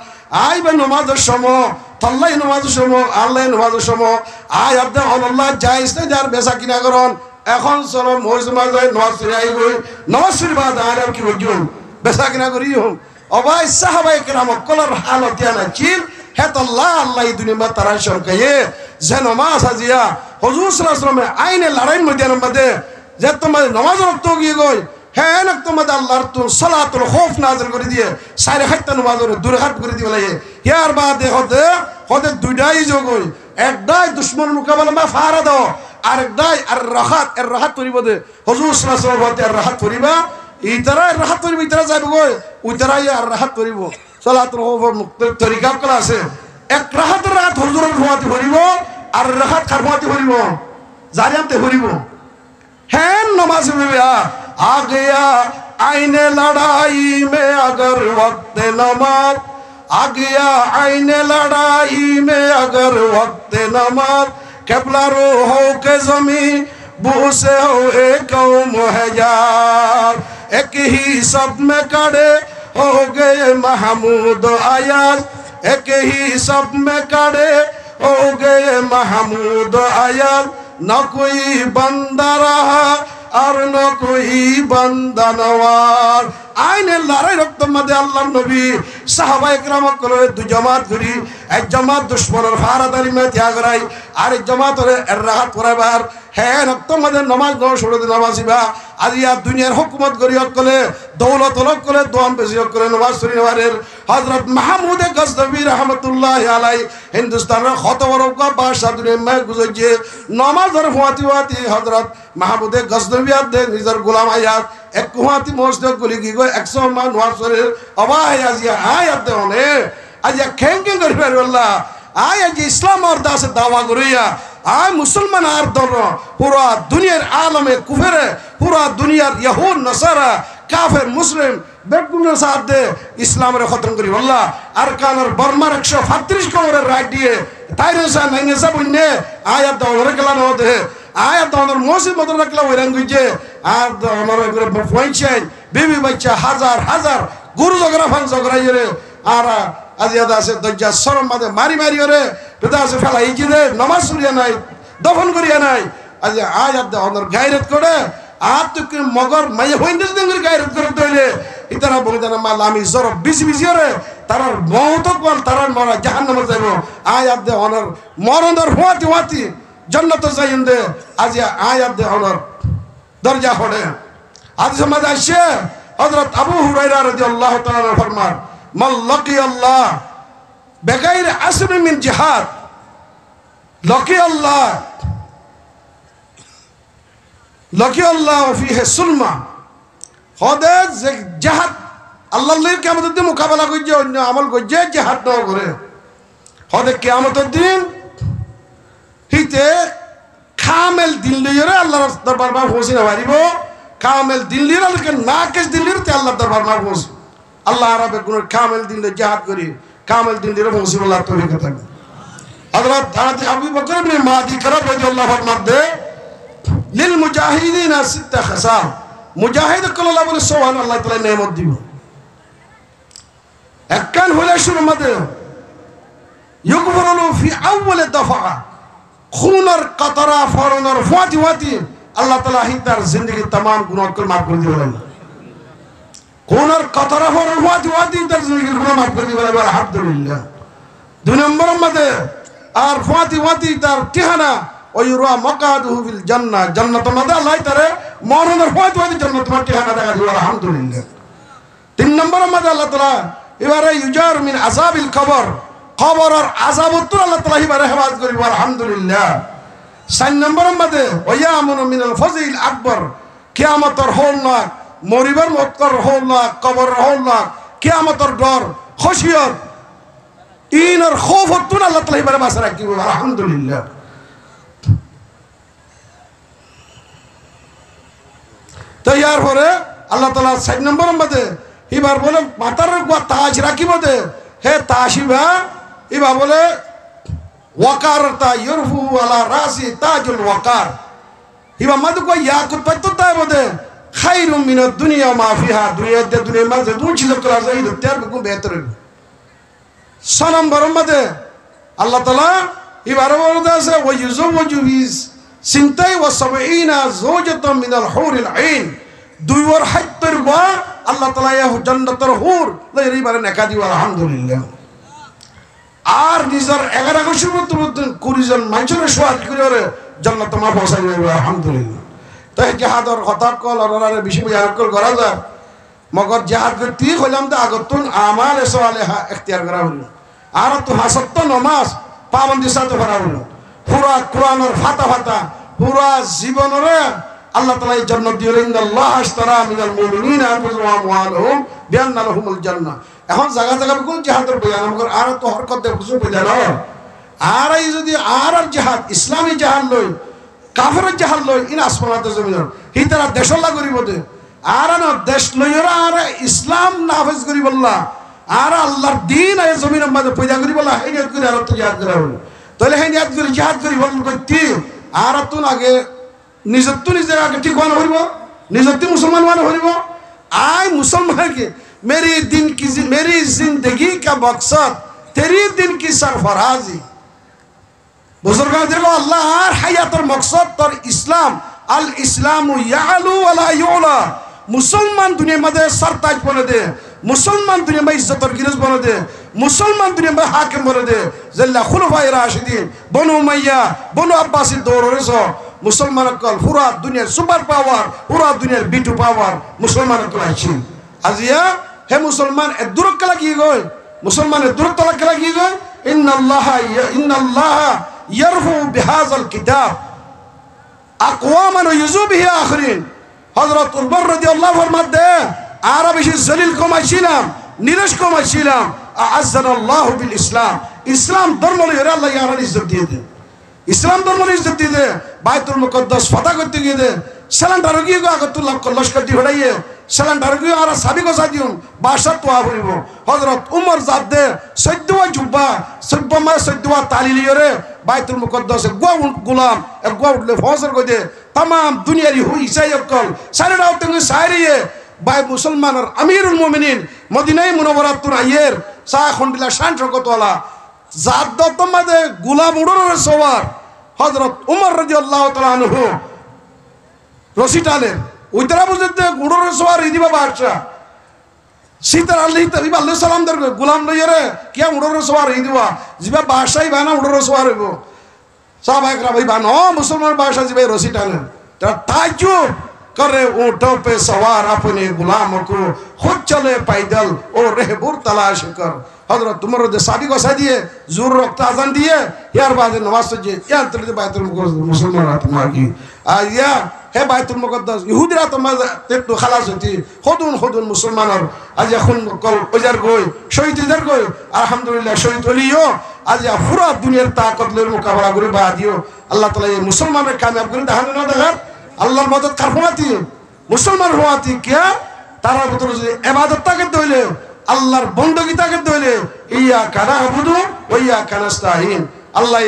আইবা নামাজের সময় তল্লাই নামাজের সময় আল্লাহ নামাজের সময় আই আব্দে আল্লাহ জায়েজ না যার বেচা কিনা করন এখন চলো মজমা যায় নামাজ পড়ে আইবই নামাজ পড়ে বাদ আর কি বুঝুন বেচা কিনা করিও ও ভাই সাহাবায়ে কেরাম কলর হালত ইয়ানা চিল হেত আল্লাহ এই দুনিয়া তারা সরকায়ে যে নামাজ আজিয়া হুজুর সাল্লাল্লাহু আলাইহি ওয়াসাল্লাম আইনে লড়াইয়ের মধ্যে যে তোমার নামাজ রক্ত গিয়ে গই হ্যাঁ না তোমার আল্লাহর তো সালাতুল খৌফ নাযিল করে দিয়ে সাইরে হাত্তা নামাজের দূরে হাত করে দিবে লাগে ইয়ার বাদে হতে দুইটাই যোগই একটাই দুশমন মোকাবেলা মা ফারা দাও আর একটাই আর রাহাত করিব দে হুজুর সাল্লাল্লাহু আলাইহি ওয়াসাল্লাম আর রাহাত করিবা ইতারা রাহাত করিব ইতারা যাইব গই ওইতারাই আর রাহাত করিব সালাতুল খৌফের মুক্তের তরিকা কলা আছে এক রাত হুজুরের ঘুমাতে করিব আর রাহাত খারমাতে করিব জারিয়ামতে করিব হ্যাঁ नमाज में आ गया आईने लड़ाई में अगर वक्त नमाज आ गया आईने लड़ाई में अगर वक्त नमाज केबला रो हो के जमीन बूसे हो एक कौम है यार एक ही सब में कड़े हो गए महमूद आयाज एक ही सब में कड़े हो गए महमूद आयाज न कोई बंदा रहा और न कोई बंदा नवार आईने लड़ाई रक्त मध्य अल्लाह नबी साहबाए किराम को दु जमात करी एक जमात दुश्मन फारादारी में त्याग कराई और एक जमात राहत कराइबार হ্যাঁ তোমাদের নমাজ ন ষোলোতে নামাজিবা আজিয়া দুনিয়ার হুকুমত করি হকলে দৌলত হক করে দোয়ান বেশি হক করে নমাজ শরীফ নওয়ারের হযরত মাহমুদে গজনবী রহমতুল্লাহি আলাইহি হিন্দুস্তানের কত বড় বাদশাহ দুনিয়া মে গুজরে নমাজের ফুয়াতি ফুয়াতি হযরত মাহমুদে গজনবী আদে নিজের গোলাম আয়াত এক কুয়াতি মসজিদ গুলি কি গো 100 মান নমাজ শরীফ অবাই আজিয়া আয়াত দেওনে আজিয়া খেঙ্গেন করি আল্লাহ আয় যে ইসলাম আর দাসে দাওয়া করিয়া আয় মুসলমান আর ধর পুরা দুনিয়ার আলমে কুফেরে পুরা দুনিয়ার ইয়াহুদ নাসারা কাফের মুসলিম বেগুনের সাথে ইসলামের খতম করি আল্লাহ আর কানার বর্মার 135 কোমরের রাইট দিয়ে তাইরে সা নাইনে সব নে আয়াত দাওরে গেলা ন দে আয়াত দাওর মসজিদ মত রাখলা ওইরান গুজে আর আমার পয়সাই বিবি বাচ্চা হাজার হাজার গুরু জগরা ফান জগরাইরে আর আজিয়া দাসে দজ্জা শরম মাদে মারি মারি ওরে পেদা আছে ফেলা এই যে নমাজ সুরিয়া নাই দফন করিয়া নাই আজ আয়াত দে অনর গায়রত করে আর তো কি মগর মাইয়া হইন্দেস দেঙ্গুর গায়রত করে দইলে ইতারা বলিদানা মাল আমি জর বিজি বিজি ওরে তারার মওত কল তারার মরা জাহান্নামে যাইব আয়াত দে অনর মরণর হুয়াতি হুয়াতি জান্নাত যাইন্দে আজ আয়াত দে অনর দরজা হড়ে আজ সমাজ আসে হযরত আবু হুরায়রা রাদিয়াল্লাহু তাআলা ফরমান মান লাকি আল্লাহ বেগাইর আসর মিন জিহাদ লাকি আল্লাহ ফিহি সুলমা হদে যে জিহাদ আল্লাহর কিয়ামতের দিন মোকাবেলা করছে অন্য আমল করছে জিহাদ না করে হদে কিয়ামতের দিন হিতে কামেল দিন লইরে আল্লাহর দরবার মা পৌঁছে না পারিব কামেল দিন লইরে আল্লাহকে নাকেশ দিন লইরে আল্লাহর দরবার মা পৌঁছে আল্লাহ আরবে কোন কামেল দিন জিহাদ করি কামেল দিন লইরে পৌঁছে আল্লাহ তৌফিক থাকে হযরত আবু বকর ইবনে মাদি করব রাদিয়াল্লাহু আনহু লিল মুজাহিদিন সিত্তা খাসাল মুজাহিদ কল্লাহ বলে সুবহানাল্লাহ তাআলা নেমত দিব একখান হলে শুরু মধ্যে ইউগফরু ফি আউয়াল দফা খুনার কাতরা ফরনার ফাতি ফাতি আল্লাহ তাআলা তার জিন্দেগীর तमाम গুনাহকে maaf করে দিবেন খুনার কাতরা ফরনার ফাতি ফাতি তার জিন্দেগীর গুনাহ maaf করে দিবেন আলহামদুলিল্লাহ দুই নম্বর মধ্যে আর ফাতি ফাতি তার ঠিকানা ওয়ুরা মাকাদুহু ফিল জান্নাহ জান্নাত মধ্যে আল্লাহ তারে মরণের ফাতি ফাতি জান্নাত মধ্যে ঠিকানা দেখা দিবেন আলহামদুলিল্লাহ তিন নম্বর মধ্যে আল্লাহ তাআলা এবারে ইউজার মিন আযাবিল কবর কবরের আযাবত আল্লাহ তাআলা এবারে হেফাজত করিব আলহামদুলিল্লাহ চার নম্বর মধ্যে ওয়ায়ামুনু মিনাল ফাজিল আকবর কিয়ামতের হল না মরিবার মতকর হল না কবরের হল না কিয়ামতের ডর খশিয়ত ইনার খৌফত আল্লাহ তাআলা এবারে বাঁচা রাখিব আলহামদুলিল্লাহ তো ইয়ার পরে আল্লাহ তাআলা 4 নম্বর মধ্যে এবার বলে মাথার তাজ রাখিব দে হে তাশিবা এবার বলে ওয়াকারতা ইরফু আলা রাসি তাজুল ওয়াকার এবার মাদু কই ইয়াকুত পাইততা বদে খায়রুম মিনাদ দুনিয়া মা ফিহা দুনিয়া মাঝে দুনিয়া ছিল করা যায় তের বিকু বেহতর 6 নম্বর মধ্যে আল্লাহ তাআলা এবার বলতে আছে ওয়ায়ুজওয়াজু বিস সিনতাই ওয়া সাবঈনা যাওজাতাম মিনাল হুরিল আইন দুই ওর হাত্তর বা আল্লাহ তাআলা ইয়া জান্নাতের হুর লইরি বারে নেকা দিও আলহামদুলিল্লাহ আর নিজের 11 বছর মধ্যে 20 জন মানুষের সোয়াদ করে জান্নাতে মা পৌঁছাই যাবে আলহামদুলিল্লাহ তাই জিহাদের কথা কল আর বেশি বয়ান করা যায় মগর জিহাদ করতে হইলাম তো আগতুন আমাল সালেহা ইখতিয়ার করা হলো আর তো হাসত নামাজ পাবন্দি সাথে করা হলো পুরা কোরআনের ফাতা ফাতা পুরা জীবনের আল্লাহ তাআলা এই জান্নাত দিলেন আল্লাহ আশতারা মিনাল মুমিনিনা আনফুসাহুম ওয়া আমওয়ালাহুম বিআন্না লাহুমুল জান্নাহ এখন জায়গা জায়গা কোন জিহাদের বয়ান আমগর আর তো হরকত দে কিছু বয়ান আর এই যদি আর জিহাদ ইসলামী জিহাদ লই কাফেরের জিহাদ লই ইন আসমানাতে জমিনের হিতারা দেশলা করিব দে আর না দেশ লইরা আর ইসলাম নাফিজ করিব আল্লাহ আর আল্লাহর দ্বীন এই জমিনের মধ্যে পয়দা করিব আল্লাহ এই নিয়ত করে আর তো জিহাদ করা হলো তাহলে এই নিয়ত করে জিহাদ করিব করতে আর তো আগে নিজের আগে ঠিক হওয়া হইব নিজের মুসলমান হওয়া হইব আই मुसलमान के मेरी जिंदगी का मकसद तेरी दिन की सरफराजी बुजुर्गों देखो अल्लाह और हयातर मकसद तर इस्लाम अल इस्लामु यालू वला युला मुसलमान दुनिया में सरताज बने दे मुसलमान दुनिया में इज्जत और गिरज बने दे मुसलमान दुनिया में हाकिम बने दे जल्ला खुलफाए राशिदीन बनु उमय्या बनु अब्बासी दौर सो মুসলমান কল পুরা দুনিয়ার সুপার পাওয়ার পুরা দুনিয়ার বিটু পাওয়ার মুসলমান কল আইছিল আজিয়া হে মুসলমান এ দূরত্ব লাগি গই মুসলমানের দূরত্ব লাগি গই ইন্নাল্লাহ ইয়ারফু বিহাযাল কিতাব আকওয়ামান ইউযু বিহি আখরিন হযরত উমর রাদিয়াল্লাহু আনহু মধ্যে আর বেশি জলিল কমাইছিলাম নিরশ কমাইছিলাম আ'আজ্জানাল্লাহু বিল ইসলাম ইসলাম ধর্ম লইরে আল্লাহ ইয়ার ইজ্জত দিয়ে দেন ইসলাম ধর্ম ইজ্জত দিয়ে দে বাইতুল মুকদ্দাস ফাতা করতে গিয়ে দে সিলিন্ডার গিয়ে আগতুল্লাহ লস্কর দি হড়াইয়ে সিলিন্ডার গিয়ে আর সাবি গসা দিউন বাসা তোয়া হইব হযরত উমর জাত দে 14 জুব্বা 14 তালি লিয়রে বাইতুল মুকদ্দাসে গোলাম এক গোয়া উঠলে ফসর কই দে तमाम दुनियारी हुई सायकल सारे रावतंग सारिये बाय मुसलमानर अमीरुल मोमिनिन मदीनाय मुनव्वरातुन आयर सा खंडिला शान रकतवाला जात दतमादे गुलाम उड़र सवार हजरत उमर रादियाल्लाहु ताआला अन्हु रसिटाले उइतरा बुझते उड़र सवार इदिबा बादशाह सीतार अल्लाह सलाम दर गुलाम लइरे किया उड़र सवार इदिबा जिबा बादशाह बाना उड़र सवार हइबो साहब भाई बानो मुसलमान बादशाह जी भाई रसिटाले ताज्जुब करे ऊँटों पे सवार अपने गुलामों को खुद चले पैदल और रहबुर तलाश कर हजरत उमर दे सादी को सा दिए जोर वक्त आजान दिए यार बाद नमाज सजे यार तेरे बैतुल मुकद्दस मुसलमान रात मागी आया है बैतुल मुकद्दस यहूदी रात माज ते तो खलास होती खुदुन मुसलमान और आज खुन कल उजर गोई शहीद इधर गोई अल्हम्दुलिल्लाह शहीद वलियो आज या पूरा दुनियार ताकत ले मुकाबला करे बादियो अल्लाह ताला ये मुसलमान में कामयाब करे दहान ना दगर अल्लाहर मदद करफाती मुसलमान होती क्या तारा भीतर যদি ইবাদত তাকে দইলে আল্লাহর বندگی তাকে দইলে ইয়া কানা আবুদু ওয়া ইয়া কানাস্তাইন আল্লাহ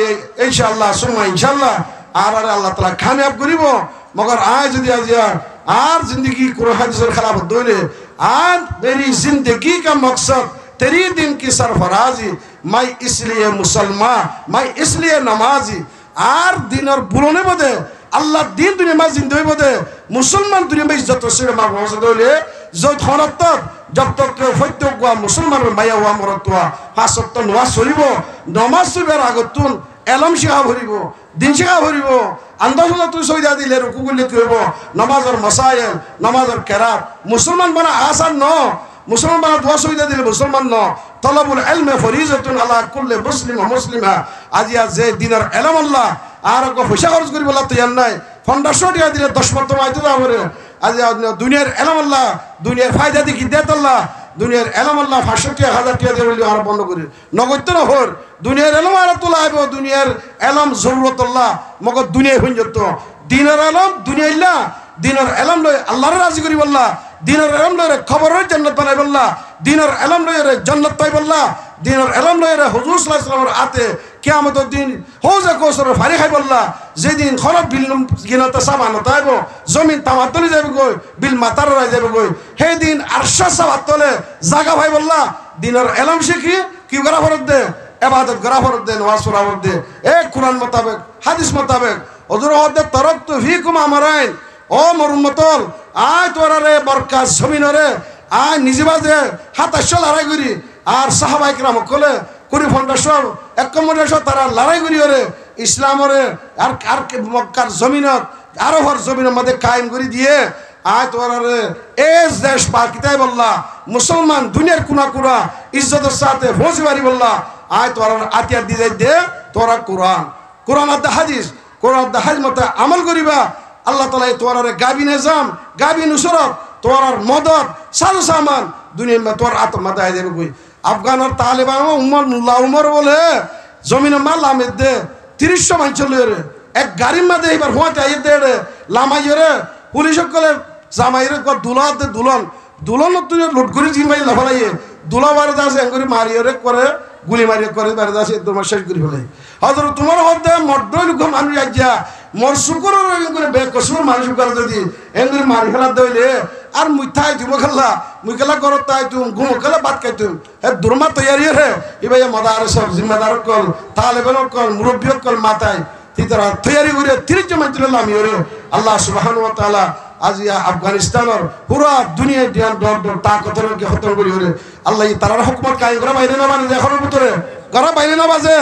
ইনশাআল্লাহ সুমা ইনশাআল্লাহ আর আল্লাহ তাআলা কামিয়াব করিব মগর আজ যদি আর जिंदगी কুরআন হাদিসের খেলাফত দইলে আর मेरी जिंदगी का मकसद तेरी दिन की सरफराजी मैं इसलिए मुसलमान मैं इसलिए नमाजी আর দিনের বুলনে বদে আল্লাহ দিন দুনিয়া মা জিন্দে বদে মুসলমান দুনিয়া মা ইজ্জত সে মা মসজিদ হলে যত খরত जब तक প্রত্যেক মুসলমান মায়া ওয়া মরতওয়া ফাসত নওয়াজ শরীব নমাজ সুবের আগতুন এলম শিখা ভরিব দিন শিখা ভরিব আন্দাজুল্লাহ তুই সইদা দিলে রুকু করলে কি হইব নামাজের মাসায়েল নামাজের কেরাত মুসলমান বানা আসান ন মুসলমান বানা দোয়া সইদা দিলে মুসলমান ন তলবুল ইলম ফরিজাতুন আলা কুল্লি মুসলিম ওয়া মুসলিমা আজিয়া যে দিনের ইলম আল্লাহ আর কো পয়সা খরচ করিব আল্লাহ তৈয়ার নাই 1500 টাকা দিলে 10 মত আইতো যাবে আজ দুনিয়ার ইলম আল্লাহ দুনিয়ার ফায়দা দেখি দেত আল্লাহ দুনিয়ার ইলম আল্লাহ 500 টাকা 1000 টাকা দিয়ে বলি আর বন্ধ করি নগদ না হর দুনিয়ার ইলম আর তোলা আইবো দুনিয়ার ইলম জরুরত আল্লাহ মগ দুনিয়া হইন যত দিনের ইলম দুনিয়া ইল্লাহ দিনের ইলম লয় আল্লাহর রাজি করিব আল্লাহ দিনের ইলম লয় খবরের জান্নাত বানাইব আল্লাহ দিনের ইলম লয় জান্নাত পাইব আল্লাহ দিনের ইলম লয় হুজুর সাল্লাল্লাহু আলাইহি ওয়াসাল্লামের আতে কিয়ামতের দিন হৌজে কৌসর ফারি খাইব আল্লাহ যেদিন খরব বিল গিনতে সামান তাইব জমিন তামাতলি যাবে কই বিল মাতার রাই যাবে কই হে দিন আরশা সাবাত তলে জায়গা ভাই আল্লাহ দিনের ইলম শিখি কি করা ফরত দে ইবাদত করা ফরত দে নামাজ পড়া ফরত দে এ কুরআন মোতাবেক হাদিস মোতাবেক হুজুর হদে তারাকতু ফিকুম আমারাইন ও মরুমতল আয় তোরারে বরকাত জমিনরে আয় নিজেবাজে হাতাশল লড়াই করি আর সাহাবায়ে কিরাম কলে কুড়ি ফন্ডাশল একমডেশল তারা লড়াই করি ওরে ইসলামরে আর মক্কার জমিনত আরবর জমিনের মধ্যে কায়েম করে দিয়ে আয় তোরারে এস দেশ পাকিতাই বললা মুসলমান দুনিয়ার কোনা কোনা ইজ্জতের সাথে পৌঁছে পারি বললা আয় তোরার আতিয়ার দিয়ে দে তোরা কোরআন আর হাদিস কোরআন হাদিস মতে আমল করিবা আল্লাহ তাআলা তোরারে গাবি নিজাম গাবি নুসরত তোরার মদদ সাজু সামান দুনিয়ার মে তোর আত মাথায় যাবে কই আফগান আর তালেবান উমর বলে জমিনে মাল লামে দে 300 মানুষ লইরে এক গাড়ির মধ্যে এবার হোয়াতে আইয়ে দে লামাইরে পুলিশ কলে জামাইরে কো দুলাতে দুলন তুই লুট করে জিমাই লাফালাইয়ে দুলাবার দাসে এঙ্গরি মারিরে করে গুলি মারিয়ে করে বারে দাসে তোমার শেষ করি ফেলাই হযরত তোমার হতে মড্ডই লোক মানুষ আজ্জা মোর শুকর করে বে কসুর মানুষ করে যদি এঙ্গরি মারি ফেলা দইলে আর মুইথাই তুমি খেলা মুইকেলা করত তাই তুমি ঘুম খেলা বাদ খাই তুমি হে দুর্মা তৈয়ারি রে ইবাই মাদারস জিম্মেদার কল তালেবান কল মুরব্বী কল মাথায় তিতরা তৈয়ারি করে 30 জন তুলে লামি রে আল্লাহ সুবহানাহু ওয়া তাআলা আজিয়া আফগানিস্তানের পুরা দুনিয়া দিয়ান দর তাকতর কে খতম করি রে আল্লাহ তারার হুকুমত কায়েম করা বাইরে না মানে এখনের ভিতরে করা বাইরে না বাজে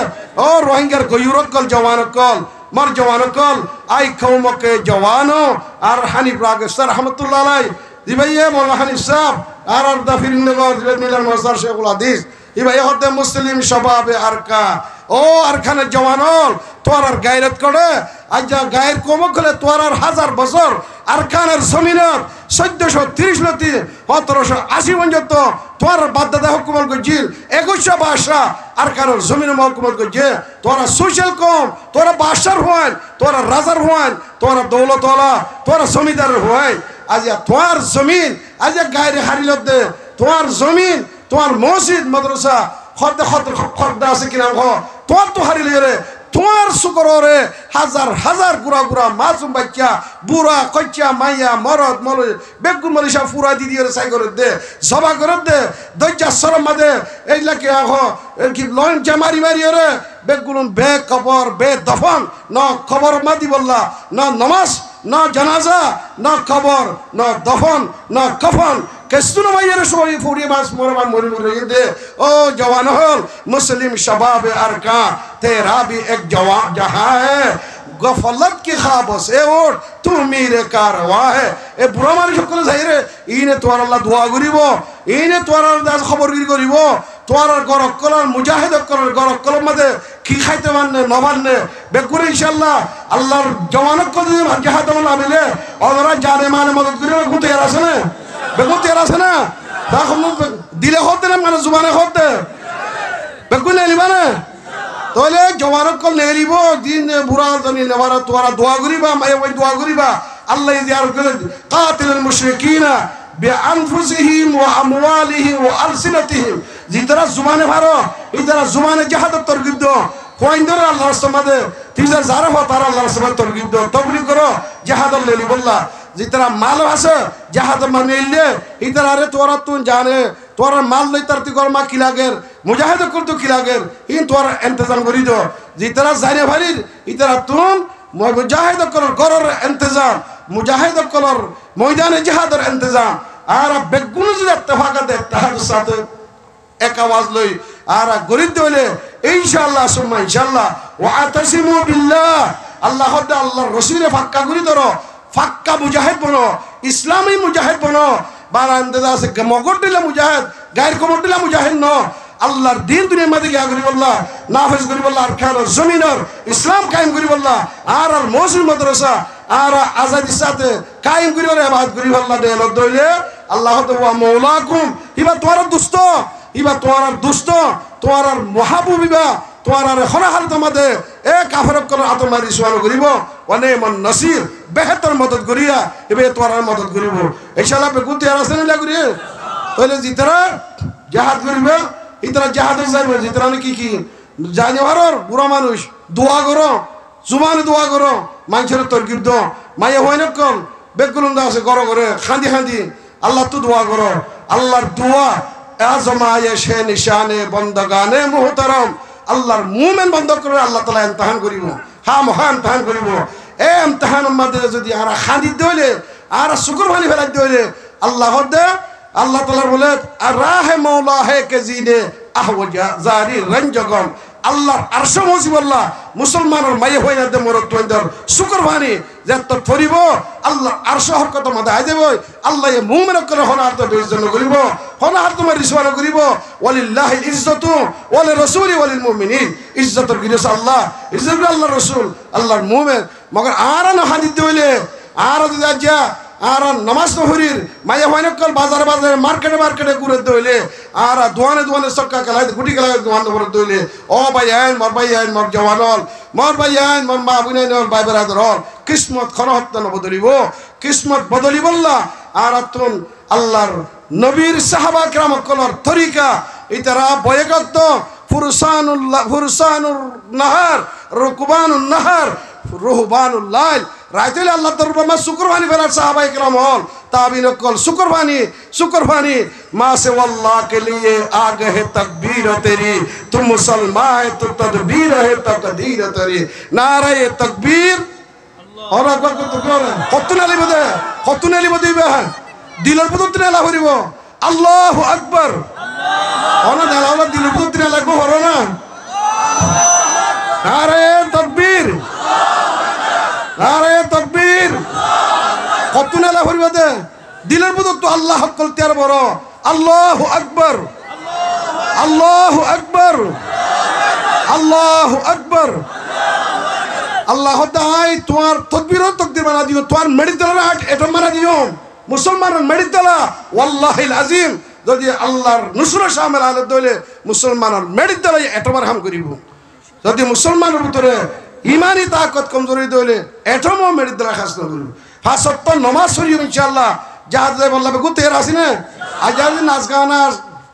ও রোহিঙ্গার গয়ুরত কল জওয়ানত কল মর জওয়ান কল আই কৌমকে জওয়ানো আর হানিফ রাগেশ্বর রহমতুল্লাহ আলাই দিবাইয়ে মৌলানা হানিফ সাহেব আর দাফিরনগর মিলান মজদার শেখুল হাদিস ইবাই হতে মুসলিম স্বভাবে আরকা ও আরখানের জওয়ানল তোর আর গায়রত করে আজ যা গায়ের কমক হলে তোর আর 1000 বছর আরখানের জমিনের 1430 লতি 1780 পর্যন্ত তোর বাদদাদা হুকুমত গজিল 21 বাদশা আরখানের জমিনের হুকুমত গজে তোরা সোশ্যাল কম তোরা বাদশার হয় তোরা রাজার হয় তোরা দৌলতওয়ালা তোরা জমিদার হয় আজ তোর জমিন আজ গায়ের হারিলত দে তোর জমিন তোমার মসজিদ মাদ্রাসা খদ্দা খদ্দা আছে কিনা তোমার তো হারিলে রে তোমার শুকরে হাজার হাজার গুড়া গুড়া মাসুম বাচ্চা বুড়া কচ্চা মাইয়া মরদ মল বেগুন মলিশা ফুরা দিদি সাই করে দে সভা করে দে দজ্জা সরম মাদে এইলাকে কি লন জামারি মারি রে বেগুন বে কবর বে দফন ন খবর মাদি বললা ন নমাজ ন জানাজা ন কবর ন দফন ন কফন কেসুন মাইয়ের সবাই ফুরিয়ে মাস মরমান মরি মরি দে ও জওয়ান হল মুসলিম শবাব আরকা তেরা भी एक जवान जहां है गफलत की ख्वाबों से उठ तू मेरे कारवा है ए बुरा মানুষ সকল যাইরে ইনে তোর আল্লাহ দোয়া করিব ইনে তোর দাস খবরগিরি করিব তোর গরক কলার মুজাহিদ কলার গরক কলম মধ্যে কি খাইতে মানে নবান্নে বেকুরে ইনশাআল্লাহ আল্লাহর জওয়ানক কল যদি জাহাদ না মিলে ওরা জানে মানে মদদ করিব গুতে আছে না বেগুতে আছে না তখন দিলে হতে না মানে জুবানে হতে বেকুলে নিবানে তাহলে জওয়ানক কল নেরিব দিন বুড়া জানি নেওয়ার তোরা দোয়া করিবা মায়ে ওই দোয়া করিবা আল্লাহ ইয়ার করে কাতিলুল মুশরিকিনা বিআনফুসিহিম ওয়া আমওয়ালিহিম ওয়া আলসিনাতিহিম জিতরা জুবানে ভারো ইতরা জুবানে জিহাদ তরগিব দো কোইন্দর আল্লাহর সমাদে তিজা যারা হয় তারা আল্লাহর সমাদে তরগিব দো তবলিগ করো জিহাদ লেলি বললা জিতরা মাল আছে জিহাদ মানে ইলে ইতরা রে তোরা তুন জানে তোর মাল লই তার তুই মা কি লাগের মুজাহিদ কর তো কি লাগের ইন তোর ইন্তজাম করি দো জিতরা জানে ভারির ইতরা তুন মুজাহিদ কর গরর ইন্তজাম মুজাহিদ কর ময়দানে জিহাদের ইন্তজাম আর বেগুন যদি ইত্তেফাকাত ইত্তেহাদ সাথে এক আওয়াজ লই আর গরিব দইলে ইনশাআল্লাহ সুম্মা ইনশাআল্লাহ ওয়া আতাসিমু বিল্লাহ আল্লাহ হদে আল্লাহর রাসূলে ফাক্কা করি ধরো ফাক্কা মুজাহিদ বনো ইসলামী মুজাহিদ বনো বারা ইন্তজা আছে মগর দিলা মুজাহিদ গায়ের কমর দিলা মুজাহিদ ন আল্লাহর দিন দুনিয়ার মধ্যে গিয়া করি বললা নাফিজ করি বললা আর খান জমিনের ইসলাম কায়েম করি বললা আর মসজিদ মাদ্রাসা আর আজাদির সাথে কায়েম করি বলে ইবাদত করি বললা দে লোক দইলে আল্লাহ তো ওয়া মাওলাকুম ইবা তোমার দুষ্ট ইবা তোমার দুষ্ট তোমার মহাবুবিবা তোমার খনাহাল তোমাদের এ কাফেরক করে আত মারি সোয়াল করিব অনে মন নসির বেহতর মদত করিয়া এবে তোমার মদত করিব ইনশাআল্লাহ বেকুতি আর আসেন লাগরি তাহলে জিতরা জিহাদ করিবে ইতরা জিহাদ যাইবে জিতরা কি কি জানি হারর বুড়া মানুষ দোয়া করো জুমানে দোয়া করো মানুষের তরকিব দো মায়ে হয় না কল বেগুলন্দা আছে গড় করে খান্দি খান্দি আল্লাহ তো দোয়া করো আল্লাহর দোয়া আজমায়ে শে নিশানে বন্দগানে মুহতারাম আল্লাহর মুমিন বন্ধ করে আল্লাহ তাআলা ইমতিহান করিব হ্যাঁ মহান ইমতিহান করিব এ ইমতিহানের মধ্যে যদি আর খান্দি দইলে আর শুকর ভালি ফেলাই দইলে আল্লাহ দে আল্লাহ তাআলা বলে আর রাহে মাওলা হে কে জিনে আহওয়াজা জারি রঞ্জগম আল্লাহর আরশ মুসিবুল্লাহ মুসলমানের মায়ে হই না দে মরত তোন্দর শুকর ভানি যে তো ফরিব আল্লাহ আরশ হরকত মধ্যে আই দেব আল্লাহ এ মুমিন করে হনার তো বেইজ্জত করিব হনার তোমার রিসওয়ানা করিব ওয়ালিল্লাহি ইজ্জতু ওয়ালি রাসূলি ওয়ালিল মুমিনিন ইজ্জতর গিরস আল্লাহ ইজ্জত আল্লাহর রাসূল আল্লাহর মুমিন মগর আর না হাদিস দইলে আর যদি যা আর নামাজ নহরির মায়া হয় না কল বাজারে বাজারে মার্কেটে মার্কেটে ঘুরে দইলে আর দোয়ানে দোয়ানে সক্কা খেলায় গুটি খেলায় দোয়ান করে দইলে ও ভাই আইন মোর জওয়ানল মোর ভাই আইন মোর মা বুনাই নল ভাই বেরাদর হল কিসমত খনহত্তা বদলিব কিসমত বদলিবল্লা আর তুন আল্লাহর নবীর সাহাবা کرام কলর তরিকা ইতারা বয়কত ফুরসানুর নাহার রুকবানুন নাহার রুহবানুল লাইল রাইতেলে আল্লাহ দরবার মা শুকরবানি ফেরার সাহাবায়ে کرام হল তাবিন কল শুকরবানি মা সে আল্লাহ के लिए आ गए तकबीर तेरी तुम मुसलमान है तो तदबीर है तकदीर तेरी नारे तकबीर और আকবার কত করে কতনালি বদে দিলের পদতে না করিব আল্লাহু আকবার ওনা দালাওলা দিলের পদতে লাগবো হরো না নারে তাকবীর নারে তাকবীর। কত নেলা হইবা দে দিলের মধ্যে তো আল্লাহ হকল তিয়ার বড়। আল্লাহু আকবার, আল্লাহু আকবার, আল্লাহু আকবার। আল্লাহ দাই তোমার তকবীরও তকদির বানা দিও, তোমার মেডিতেলার হাট এটা মারা দিও। মুসলমানের মেডিতেলা ওয়াল্লাহিল আজিম যদি আল্লাহর নুসরত শামিল আলে দইলে মুসলমানের মেডিতেলাই এতবার হাম করিব। যদি মুসলমানের ভিতরে ইমানি তাকত কমজোরি দইলে এটমও মেডিতেলা খাস না করিব। হ্যাঁ সত্য নমাজ পড়িও ইনশাআল্লাহ। যাহাতে বললা বেগু তের আসি না আজ নাচ গানা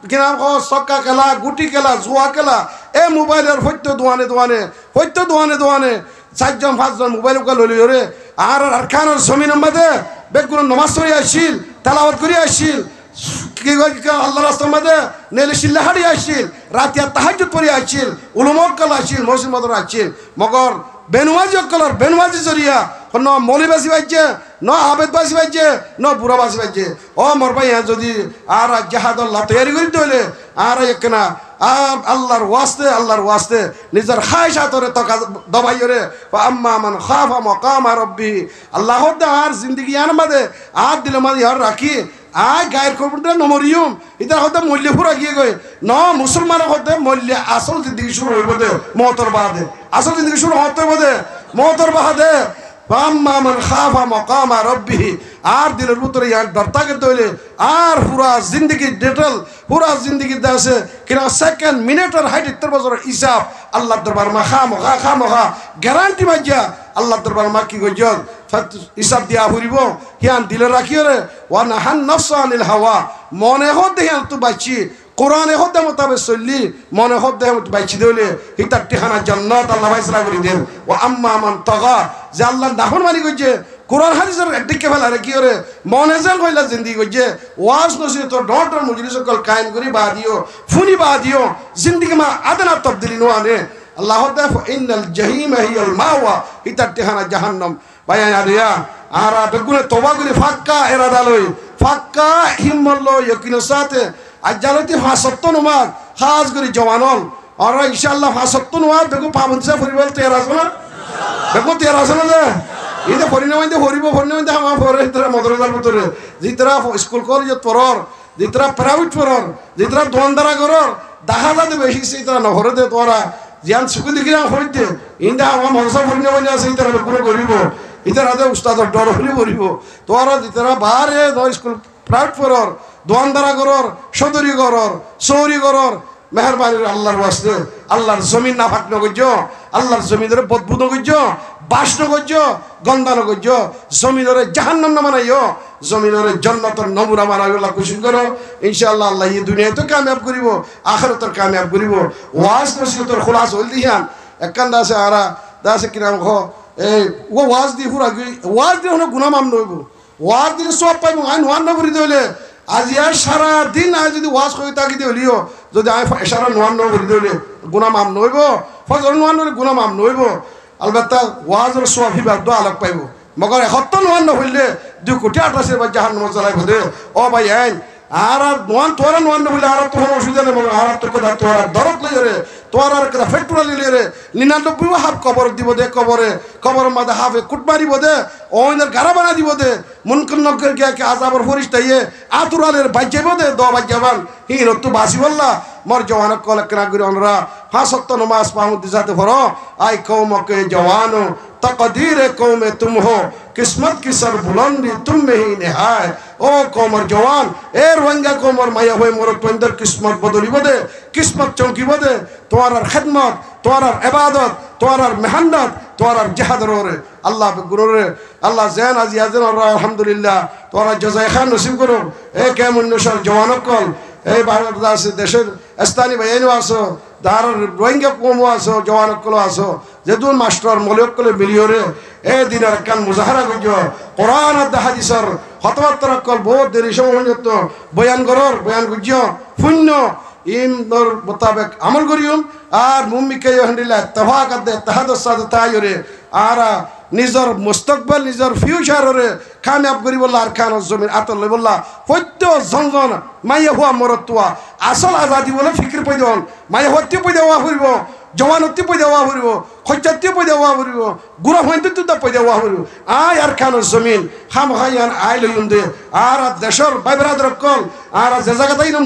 কিনা চক্কা খেলা, গুটি খেলা, জুয়া খেলা, এ মোবাইলের সত্য দোয়ানে দোয়ানে, সত্য দোয়ানে দোয়ানে 4জন 5জন মোবাইল লইলি ওরে আর খানোর জমিন মাঝে বেগুন নমাজ পড়ে আসছিল, তেলাওয়াত করে আসছিল, কি আল্লাহ রাস্তার মাঝে নেলে সিল্লাহারি আসছিল, রাতিয়া তাহাজ্জুদ পড়ে আসছিল, উলুমক্কাল আসছিল, মসজিদ মদর আসছিল। মগর বেনুয়াজি অক্কলর বেনুয়াজি জরিয়া ন মৌলিবাসী বাজছে, ন আবেদবাসী বাজছে, ন বুড়াবাসী বাজছে। ও মোর ভাই যদি আর জাহাদুল্লাহ তৈরি করি তৈলে আর একনা আর আল্লাহর ওয়াস্তে, আল্লাহর ওয়াস্তে নিজের খায়সাতরে তকা দবাইরে আম্মা মান খাফা মাকামা রাব্বি। আল্লাহ আর জিন্দগি আন মাদে আর দিল মাদি আর রাখি আয় গায়ের করবটা নমরিয়ম এটা হতে মূল্য ফুরা গিয়ে গই ন মুসলমানের হতে মূল্য আসল জিন্দগি শুরু হইব দে মওতর বাদে, আসল জিন্দগি শুরু হতে হইব দে মওতর বাদে। আম্মা মান খাফা মাকামা রাব্বি আর দিলের ভিতরে ইয়ার দরতাকে তৈলে আর পুরা জিন্দগি ডিটেল পুরা জিন্দগি আছে কিনা সেকেন্ড মিনিটের হাইট 70 বছরের হিসাব আল্লাহ দরবার মা খামখা গ্যারান্টি মাইয়া আল্লাহ দরবার মা কি গজ হিসাব দিয়া ফুরিব। হিয়ান দিলে রাখিও রে ওয়া নাহান নাফসা আনিল হাওয়া মনে হতে হিয়ান তো বাঁচি কোরআনে হতে মোতাবে চললি মনে হতে বাইছি দিলে হিতার ঠিকানা জান্নাত আল্লাহ ফাইসলা করে দেন। ও আম্মা মান তাগা যে আল্লাহ নাহন মানি গইছে কোরআন হাদিসের দিকে ফেলা রে কি করে মনে যেন কইলা জিন্দি গইছে ওয়াজ নসি তো ডটর মজলিস কল কায়েম করি বা দিও ফুনি বা দিও জিন্দিগি মা আদনা তবদিলি নো আনে। আল্লাহ তাআলা ইন্নাল জাহিম হিয়াল মাওয়া হিতার ঠিকানা জাহান্নাম। ভাই আরিয়া আর বেগুনে তওবা করে ফাক্কা ইরাদা লই ফাক্কা হিম্মত লই ইয়াকিনের সাথে আজ জানতি 5 নমাজ খাস করে জওয়ানল আর ইনশাআল্লাহ 5 নমাজ বেগু পাবনসা পরিবার তৈরি আছে না বেগু তৈরি আছে না যে ইদে পরিণামে হরিব পরিণামে আমার পরে তোরা মদরজার ভিতরে যেতরা স্কুল কলেজ পড়র যেতরা প্রাইভেট পড়র যেতরা দোকানদারা করর দেখা যাতে বেশি সেইতরা নহরে দে তোরা জিয়ান সুকুল দিকিরা হইতে ইন্দা আমার মনসা পরিণামে আছে ইতরা বেগুনে করিব ইতরা দে উস্তাদর ডর হলি করিব তোরা যেতরা বাহারে স্কুল প্রাইভেট পড়র দোকানদারা করর সদরি করর চৌরি করর মেহরবানি আল্লাহর ওয়াস্তে আল্লাহর জমিন না ফাট নগজ্য আল্লাহর জমিনের বদবুদ নগজ্য বাস নগজ্য গন্ধা নগজ্য জমিনের জাহান্নাম না মানাইও জমিনের জান্নাতের নমুনা মানাইও আল্লাহ খুশি করো ইনশাআল্লাহ। আল্লাহ এই দুনিয়ায় তো কামিয়াব করিব আখিরাতের কামিয়াব করিব। ওয়াজ নসিহতের খোলাস হইল দিহান একখান আছে আরা দাসে কিরাম খ এই ও ওয়াজ দি পুরা ওয়াজ দি হলো গুনাহ মাম নইব ওয়াজ দিলে সব পাইব আইন ওয়ান নগরি দইলে আজ ইয়ার সারা দিন আজ যদি ওয়াজ করি তাকি দিলিও যদি আমি সারা নোয়ান নগরি দইলে গুনাহ মাম নইব ফজর নোয়ান নইলে গুনাহ মাম নইব। আলবাত্তা ওয়াজের সওয়াব হিবাদ দোয়া লাগ পাইব মগর 71 নোয়ান নহইলে 2 কোটি 88 বার জাহান্নামে জ্বালাই বদে। ও ভাই আইন আর নোয়ান তোরা নোয়ান নহইলে আর তো কোনো অসুবিধা নেই মগর আর তো কথা তোরা দরদ লই রে তোর আর কথা ফেটুরা লিলে রে 99 হাফ কবর দিব দে কবরে কবরের মধ্যে হাফে কুট মারিব দে ওইনের গারা বানা দিব দে মুনকুন নকর কে আযাবর ফরিস্তায়ে আতুরালের বাজ্যাব দে দ বাজ্যাবান হিন তো বাসি বললা মর জওয়ান কল করা গরি অনরা 5 নমাজ পাউদ যাতে ফরো আই কওম কে জওয়ানো तकदीर कौम तुम हो किस्मत की सर बुलंदी तुम में ही निहाय। ओ कौमर जवान ए रोहिंग्या कौमर माया हुए मोर पंदर किस्मत बदली बदे किस्मत चौकी बदे तुम्हारा खिदमत तुम्हारा इबादत तुम्हारा मेहनत तुम्हारा जहद रे अल्लाह गुरु रे अल्लाह जैन आज याजन और अल्हम्दुलिल्लाह तुम्हारा जज़ाए खान नसीब करो। ए केमन नशर जवान कल ए बांग्लादेश देशेर स्থানীয় বাইনো আসো দার রোহিঙ্গা কম আসো জওয়ান কল আসো যেদুন মাস্টার মলিক কলে মিলিয়রে এ দিনের কান মুজাহারা গজ কোরআন আর হাদিসের হতবাত্তর কল বহুত দেরি সময় তো বয়ান করর বয়ান গজ শূন্য ইমর মোতাবেক আমল করিউম আর মুমিকে আলহামদুলিল্লাহ তফাকাত দে তাহাদুস সাদ তায়রে আর নিজর মুস্তাকবাল নিজর ফিউচারে কামিয়াব করিব আর খান জমিন আতল লই বললা প্রত্য জনজন মাইয়া হুয়া মরতুয়া আসল আজাদি বলে ফিকির পয়দন মাইয়া হত্যা পয়দা হওয়া ফুরিব জওয়ানত্তি পয়দা হওয়া ফুরিব খৈচাত্তি পয়দা হওয়া ফুরিব গুড়া হইতে পয়দা হওয়া ফুরিব আয় আর খানোর জমিন খাম খাইয়ান আয় লইম দে আর দেশের বাইবেরাদ রকল আর যে জায়গাতেই না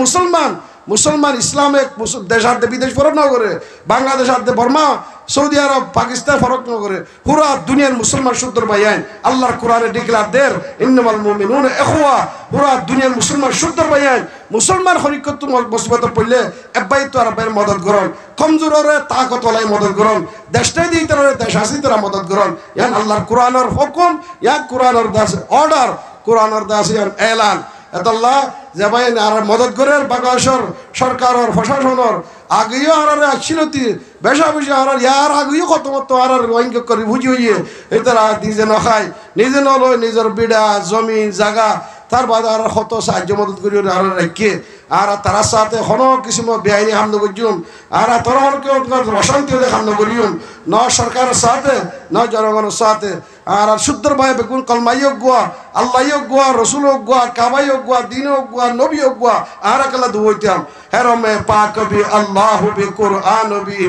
মুসলমান ইসলামিক দেশ আর বিদেশ ফরক না করে বাংলাদেশ আর বর্মা সৌদি আরব পাকিস্তান ফরক না করে পুরা দুনিয়ার মুসলমান শুদ্ধর ভাইয়ান আল্লাহর কোরআনে ডিক্লার দের ইন্নামাল মুমিনুনা ইখওয়া পুরা দুনিয়ার মুসলমান শুদ্ধর ভাইয়ান মুসলমান হরিকত মুসিবত পড়লে এবাই তো আর বাইর মদত করন কমজোরে তাকত ওলাই মদত করন দেশটাই দিয়ে তারা দেশ আসি তারা মদত করন ইয়ান আল্লাহর কোরআনের হুকুম ইয়া কোরআনের দাস অর্ডার কোরআনের দাস ইয়ান এলান এতল্লাহ যে ভাই আর মদত করে বাংলাদেশের সরকারের প্রশাসনের আগেও আর আসিলতি বেশা বেশি আর ইয়ার আগেও কত মত আর অঙ্ক করে বুঝি হইয়ে এই তারা নিজে নখায় নিজে নলয় নিজের বিড়া জমিন জায়গা তার বাদে আর কত সাহায্য মদত করি আর রাখে আর তার সাথে কোনো কিছু বেআইনি হামলা করছুন আর তোর কেউ অশান্তি হলে হামলা করিউন ন সরকারের সাথে ন জনগণের সাথে আর শুদ্ধর ভাই বেগুন কলমাই হোক গোয়া আল্লাহ হোক গোয়া রসুল হোক গোয়া কাবাই হোক গোয়া দিন হোক গোয়া নবী হোক গোয়া আর একলা দুইতাম হেরমে পাক বি আল্লাহ বি কুরআন বি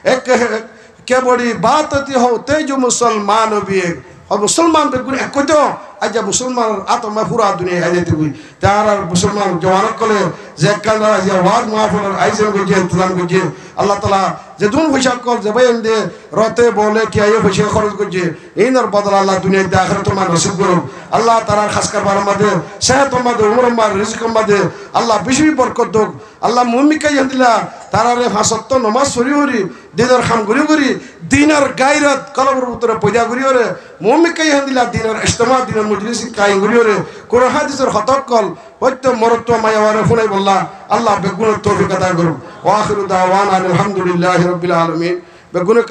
এক কে বড়ি বাত হো তেজ মুসলমান বি মুসলমান বেগুন এক কইতো আজ মুসলমান আত্মা পুরা দুনিয়া আইতে কই তার আর মুসলমান জওয়ানত কলে যে কাল ওয়াজ মাহফিল আইজন গজে ইন্তজাম গজে আল্লাহ তাআলা যে দুন পয়সা কল যে ভাই এন্ডে রতে বলে কি আইও পয়সা খরচ গজে এইনার বদল আল্লাহ দুনিয়াতে আখিরাত মান নসিব করুন আল্লাহ তাআলার খাস কারবার মধ্যে সেহত মধ্যে উমর মধ্যে রিজক মধ্যে আল্লাহ বেশি বরকত দাও আল্লাহ মুমিনকে দিলা তারারে ফাসত্ব নামাজ পড়ি হরি দিনের খাম করি দিনের গায়রত কলবের ভিতরে পয়দা করি হরে মুমিনকে দিলা দিনের ইজতিমা দিনের মজলিস কায়েম করি হরে কোরআন হাদিসের হতক কল হয়তো মরত্ব মায়াওয়ারে ফুনাই বললা আল্লাহ বেগুনের তৌফিক আতা করুন ওয়া আখিরু দাওয়ানা আলহামদুলিল্লাহি রাব্বিল আলামিন বেগুনের